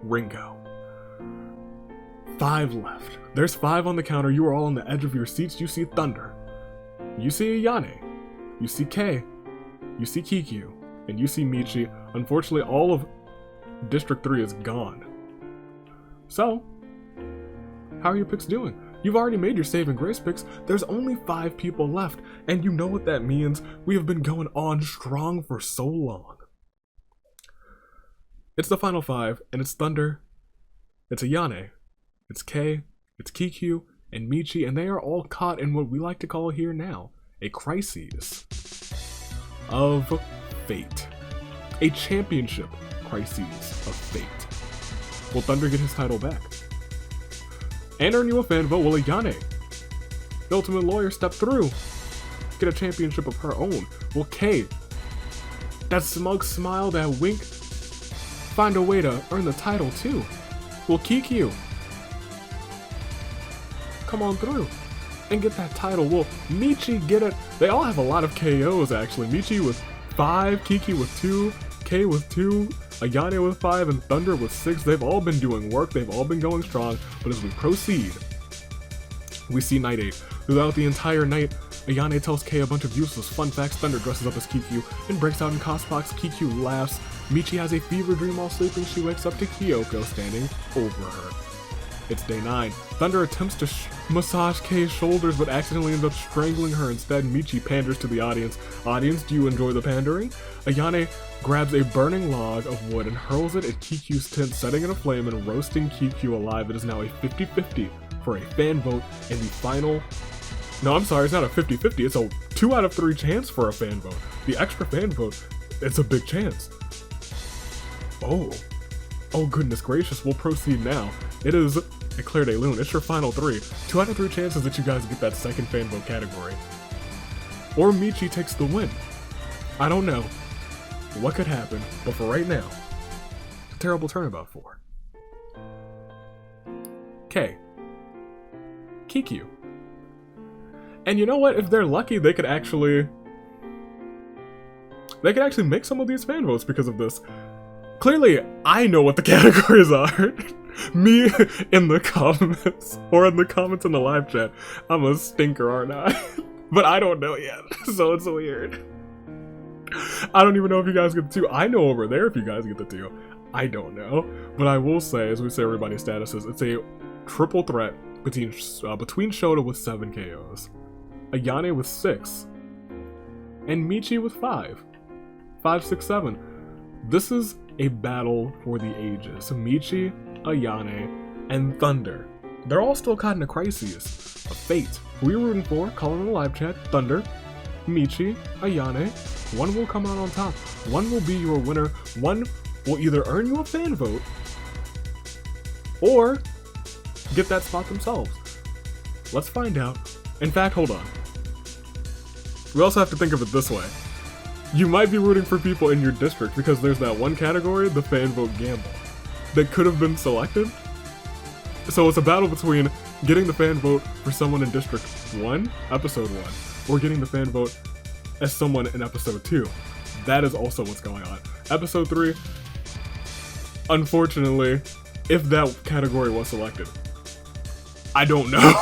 Ringo. 5 left. There's 5 on the counter. You are all on the edge of your seats. You see Thunder. You see Ayane. You see Kei. You see Kiku. And you see Michi. Unfortunately, all of District 3 is gone. So, how are your picks doing? You've already made your save and grace picks. There's only 5 people left, and you know what that means. We have been going on strong for so long. It's the final 5, and it's Thunder, it's Ayane, it's Kei, it's Kiku, and Michi, and they are all caught in what we like to call here now a crisis of fate. A championship crisis of fate. Will Thunder get his title back? And earn you a fan vote? Will Ayane, the ultimate lawyer, step through, get a championship of her own? Will Kei, that smug smile, that wink, find a way to earn the title too? Will Kiku come on through and get that title? Will Michi get it? They all have a lot of KOs actually. Michi with 5, Kiki with 2, Kei with 2, Ayane with 5, and Thunder with 6. They've all been doing work, they've all been going strong, but as we proceed, we see Night 8. Throughout the entire night, Ayane tells Kei a bunch of useless fun facts. Thunder dresses up as Kiku and breaks out in cosplay. Kiku laughs. Michi has a fever dream while sleeping. She wakes up to Kyoko standing over her. It's day 9. Thunder attempts to massage Kei's shoulders, but accidentally ends up strangling her instead. Michi panders to the audience. Audience, do you enjoy the pandering? Ayane grabs a burning log of wood and hurls it at Kiku's tent, setting it aflame and roasting Kiku alive. It is now a 50-50 for a fan vote in the final... No, I'm sorry, it's not a 50-50, it's a 2 out of 3 chance for a fan vote. The extra fan vote, it's a big chance. Oh goodness gracious, we'll proceed now. It is a Claire de Lune, it's your final 3. 2 out of 3 chances that you guys get that second fan vote category. Or Michi takes the win. I don't know what could happen, but for right now, it's a terrible turnabout for Kei, Kiku. And you know what? If they're lucky, they could actually make some of these fan votes because of this. Clearly, I know what the categories are. Me in the comments, or in the comments in the live chat. I'm a stinker, aren't I? But I don't know yet, so it's weird. I don't even know if you guys get the 2. I know over there if you guys get the 2. I don't know. But I will say, as we say everybody's statuses, it's a triple threat between Showdown with 7 KOs, Ayane with 6, and Michi with 5. 5, 6, 7. This is a battle for the ages. Michi, Ayane, and Thunder. They're all still caught in a crisis of fate. Who are you rooting for? Call in the live chat. Thunder, Michi, Ayane. One will come out on top. One will be your winner. One will either earn you a fan vote or get that spot themselves. Let's find out. In fact, hold on. We also have to think of it this way. You might be rooting for people in your district because there's that one category, the fan vote gamble, that could have been selected. So it's a battle between getting the fan vote for someone in District 1, Episode 1, or getting the fan vote as someone in Episode 2. That is also what's going on. Episode 3, unfortunately, if that category was selected, I don't know.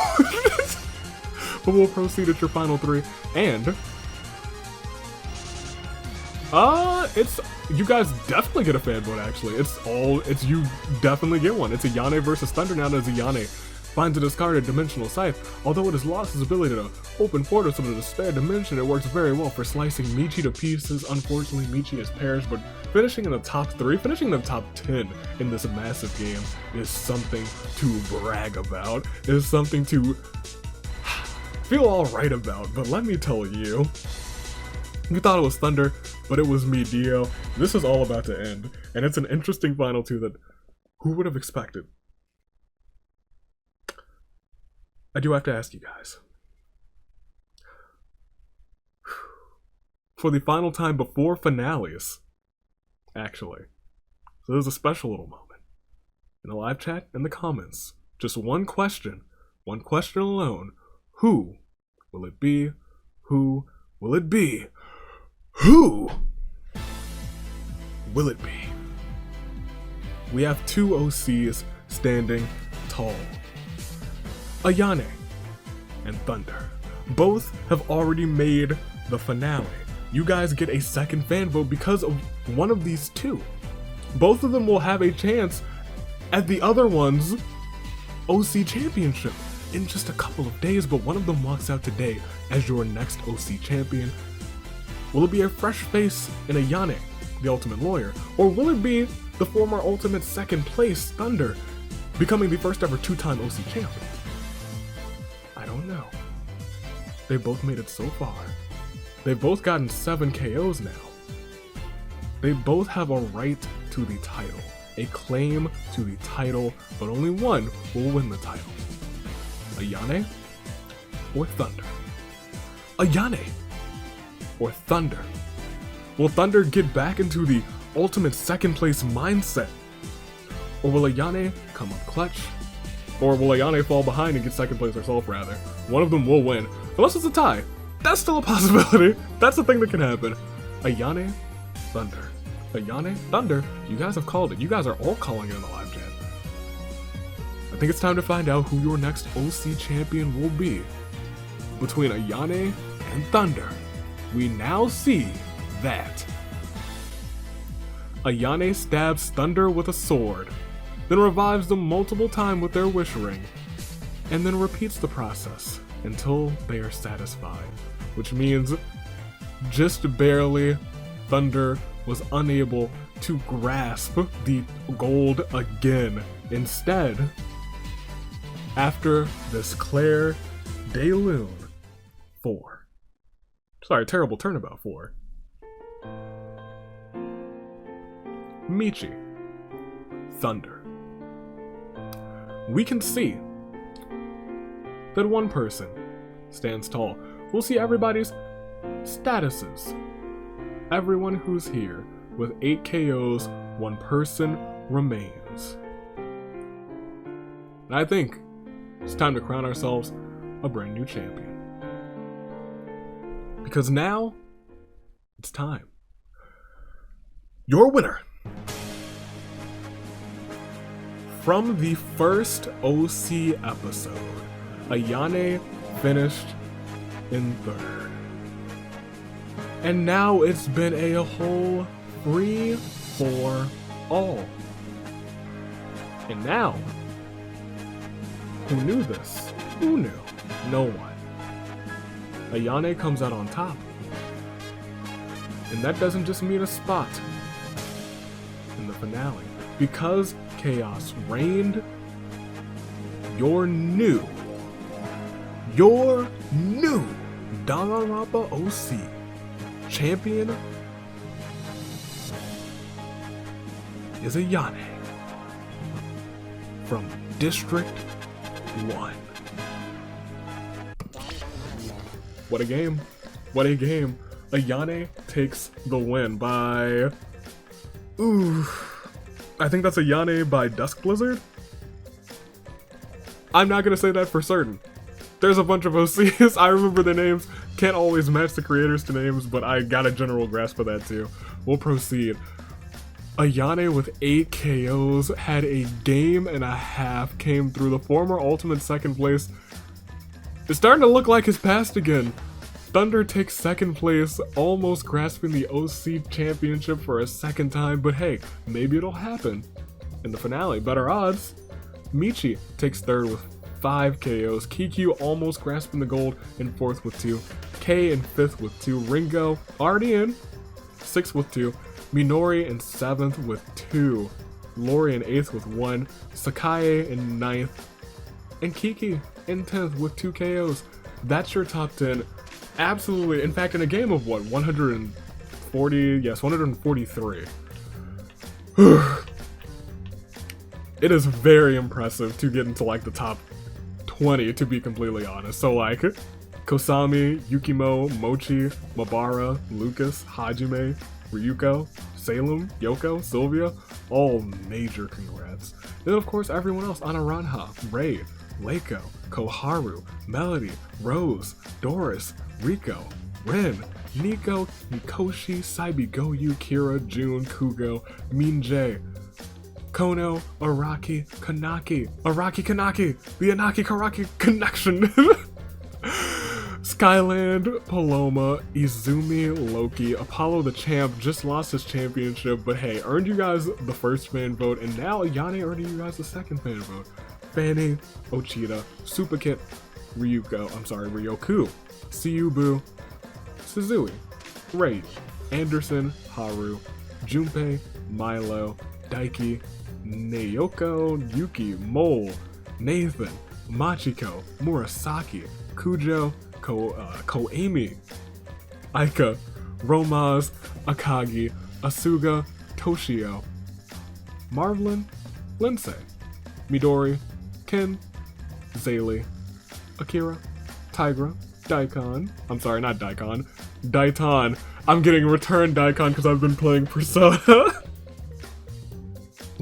But we'll proceed at your final 3, and It's, you guys definitely get a fan vote, actually. You definitely get one. It's Ayane versus Thunder now as Ayane finds a discarded dimensional scythe. Although it has lost its ability to open portals from the despair dimension, it works very well for slicing Michi to pieces. Unfortunately, Michi has perished, but finishing in the top 3, finishing in the top 10 in this massive game is something to brag about. It is something to feel alright about, but let me tell you, you thought it was Thunder, but it was me, Dio. This is all about to end, and it's an interesting final two that who would have expected? I do have to ask you guys. For the final time before finales, actually. So there's a special little moment. In the live chat, in the comments, just one question alone. Who will it be? Who will it be? Who will it be? We have two OCs standing tall. Ayane and Thunder. Both have already made the finale. You guys get a second fan vote because of one of these two. Both of them will have a chance at the other one's OC championship in just a couple of days, but one of them walks out today as your next OC champion. Will it be a fresh face in Ayane, the Ultimate Lawyer, or will it be the former Ultimate second place Thunder, becoming the first ever two-time OC champion? I don't know. They both made it so far. They've both gotten 7 KOs now. They both have a right to the title, a claim to the title, but only one will win the title. Ayane or Thunder? Ayane or Thunder? Will Thunder get back into the ultimate second place mindset? Or will Ayane come up clutch? Or will Ayane fall behind and get second place herself, rather? One of them will win. Unless it's a tie. That's still a possibility. That's a thing that can happen. Ayane, Thunder. Ayane, Thunder. You guys have called it. You guys are all calling it in the live chat. I think it's time to find out who your next OC champion will be. Between Ayane and Thunder, we now see that Ayane stabs Thunder with a sword, then revives them multiple times with their wish ring, and then repeats the process until they are satisfied, which means just barely Thunder was unable to grasp the gold again. Instead, after this Claire de Lune 4, sorry, terrible turnabout 4, Michi, Thunder, we can see that one person stands tall. We'll see everybody's statuses. Everyone who's here with 8 KOs, one person remains. And I think it's time to crown ourselves a brand new champion. Because now, it's time. Your winner from the first OC episode, Ayane finished in 3rd. And now it's been a whole free-for-all. And now, who knew this? Who knew? No one. Ayane comes out on top. And that doesn't just mean a spot in the finale. Because chaos reigned, your new Danganronpa OC champion is Ayane from District 1. What a game. What a game. Ayane takes the win by... Ooh. I think that's Ayane by Dusk Blizzard? I'm not gonna say that for certain. There's a bunch of OCs, I remember the names, can't always match the creators to names, but I got a general grasp of that too. We'll proceed. Ayane with 8 KOs, had a game and a half, came through the former Ultimate second place. It's starting to look like his past again. Thunder takes second place, almost grasping the OC championship for a second time, but hey, maybe it'll happen. In the finale, better odds. Michi takes third with 5 KOs, Kikyu almost grasping the gold in fourth with 2, K in fifth with 2, Ringo already in, 6th with 2, Minori in 7th with 2, Lori in 8th with 1, Sakae in 9th, and Kiki in 10th with 2 KOs. That's your top 10. Absolutely. In fact, in a game of what, 140? Yes, 143. It is very impressive to get into like the top 20, to be completely honest. So like Kosami, Yukimo, Mochi, Mabara, Lucas, Hajime, Ryuko, Salem, Yoko, Sylvia, all major congrats. And then of course everyone else, Anaranha, Ray, Leiko, Koharu, Melody, Rose, Doris, Riko, Rin, Nico, Mikoshi, Saibi Goyu, Kira, June, Kugo, Minjae, Kono, Araki, Kanaki, the Anaki Karaki connection, Skyland, Paloma, Izumi, Loki, Apollo the champ just lost his championship, but hey, earned you guys the first fan vote, and now Yane earning you guys the second fan vote. Fanny, Ochida, Supakit, Ryoku, Siyubu, Suzui, Rage, Anderson, Haru, Junpei, Milo, Daiki, Naoko, Yuki, Mole, Nathan, Machiko, Murasaki, Kujo, Koami, Aika, Romaz, Akagi, Asuga, Toshio, Marvelin, Lindsay, Midori, Ken, Zaylee, Akira, Tigra, Daikon. I'm sorry, not Daikon. Daiton. I'm getting returned Daikon because I've been playing Persona.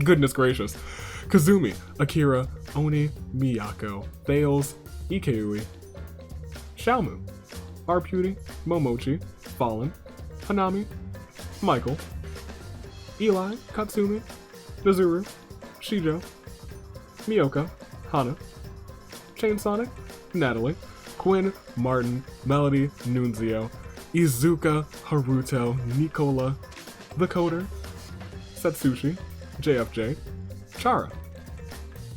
Goodness gracious. Kazumi, Akira, Oni, Miyako, Fails, Ikeui, Xiaomu, Arputy, Momochi, Fallen, Hanami, Michael, Eli, Katsumi, Nazuru, Shijo, Miyoko, Hana, Chain Sonic, Natalie, Quinn, Martin, Melody, Nunzio, Izuka, Haruto, Nicola, The Coder, Satsushi, JFJ, Chara,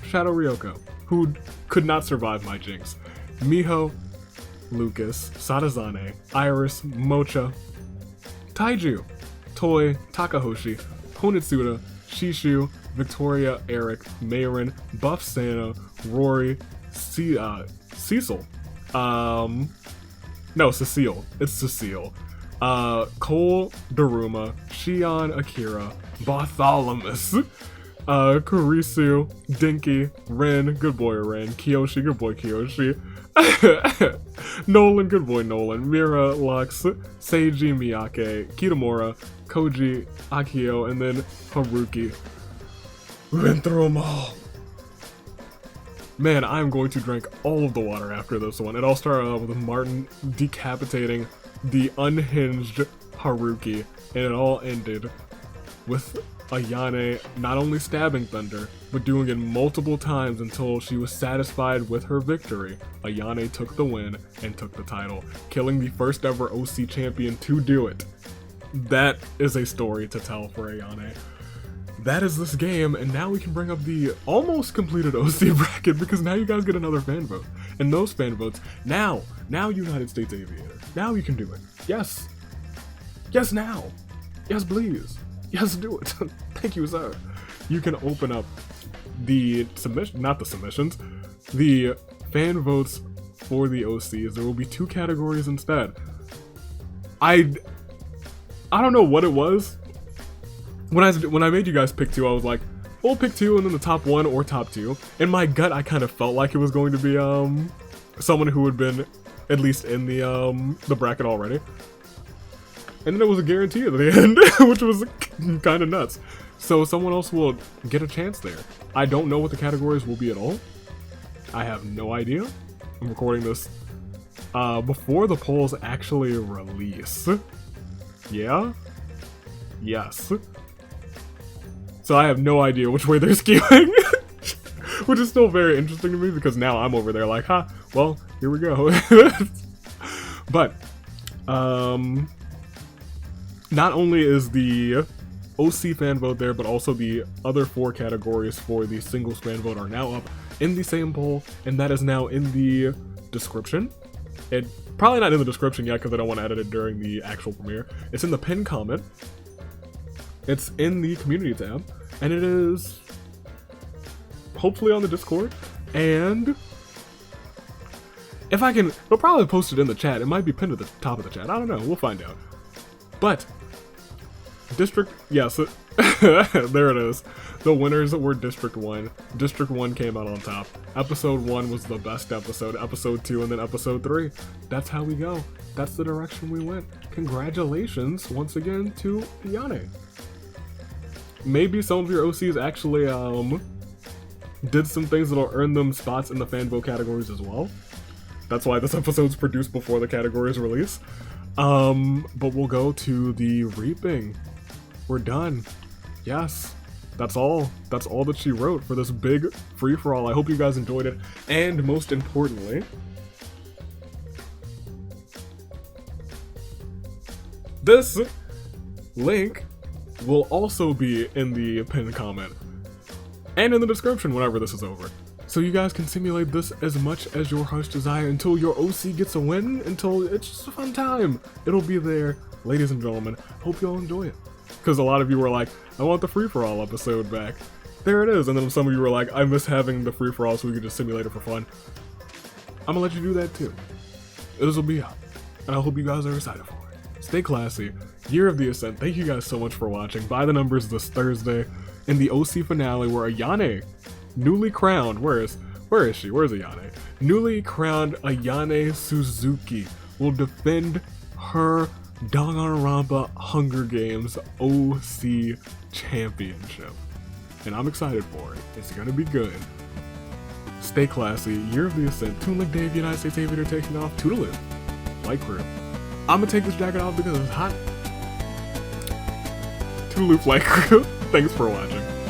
Shadow Ryoko, who could not survive my jinx, Miho, Lucas, Sadazane, Iris, Mocha, Taiju, Toy, Takahoshi, Honitsuda, Shishu, Victoria, Eric, Mayrin, Buff Santa, Rory, Cecil, no, Cecile, it's Cecile, Cole, Daruma, Shion, Akira, Bartholomew, Kurisu, Dinky, Ren, good boy Ren, Kiyoshi, good boy Kiyoshi, Nolan, good boy Nolan, Mira, Lux, Seiji, Miyake, Kitamura, Koji, Akio, and then Haruki. We went through them all. Man, I'm going to drink all of the water after this one. It all started out with Martin decapitating the unhinged Haruki, and it all ended with Ayane not only stabbing Thunder, but doing it multiple times until she was satisfied with her victory. Ayane took the win and took the title, killing the first ever OC champion to do it. That is a story to tell for Ayane. That is this game, and now we can bring up the almost completed OC bracket because now you guys get another fan vote. And those fan votes, now United States Aviator, now you can do it. Yes. Yes, now. Yes, please. Yes, do it. Thank you, sir. You can open up the the fan votes for the OCs. There will be 2 categories instead. I don't know what it was. When I made you guys pick 2, I was like, we'll pick 2 and then the top 1 or top 2. In my gut, I kind of felt like it was going to be someone who had been at least in the bracket already. And then it was a guarantee at the end, which was kind of nuts. So someone else will get a chance there. I don't know what the categories will be at all. I have no idea. I'm recording this before the polls actually release. Yeah? Yes. So I have no idea which way they're skewing. Which is still very interesting to me because now I'm over there like, well, here we go. But Not only is the OC fan vote there, but also the other 4 categories for the singles fan vote are now up in the same poll, and that is now in the description. It probably not in the description yet because I don't want to edit it during the actual premiere. It's in the pinned comment. It's in the community tab, and it is hopefully on the Discord. And if I can, I'll probably post it in the chat. It might be pinned at the top of the chat. I don't know. We'll find out. But District, yes, there it is. The winners were District 1. District 1 came out on top. Episode 1 was the best episode. Episode 2 and then Episode 3. That's how we go. That's the direction we went. Congratulations once again to Yane. Maybe some of your OCs actually did some things that'll earn them spots in the fan vote categories as well. That's why this episode's produced before the categories release. But we'll go to the reaping. We're done. Yes, that's all. That's all that she wrote for this big free-for-all. I hope you guys enjoyed it. And most importantly, this link will also be in the pinned comment and in the description whenever this is over. So you guys can simulate this as much as your heart's desire until your OC gets a win, until it's just a fun time. It'll be there. Ladies and gentlemen, hope you all enjoy it. Because a lot of you were like, I want the free-for-all episode back. There it is. And then some of you were like, I miss having the free-for-all so we could just simulate it for fun. I'm gonna let you do that too. This will be up. And I hope you guys are excited for it. Stay classy. Year of the Ascent. Thank you guys so much for watching. By the numbers this Thursday in the OC finale where Ayane, newly crowned, where is she? Where's Ayane? Newly crowned Ayane Suzuki will defend her Danganronpa Hunger Games OC Championship. And I'm excited for it. It's gonna be good. Stay classy. Year of the Ascent. Toon Link Dave, United States Aviator taking off. Toodaloo. Light crew. I'm gonna take this jacket off because it's hot. Toodaloo, Flight crew. Thanks for watching.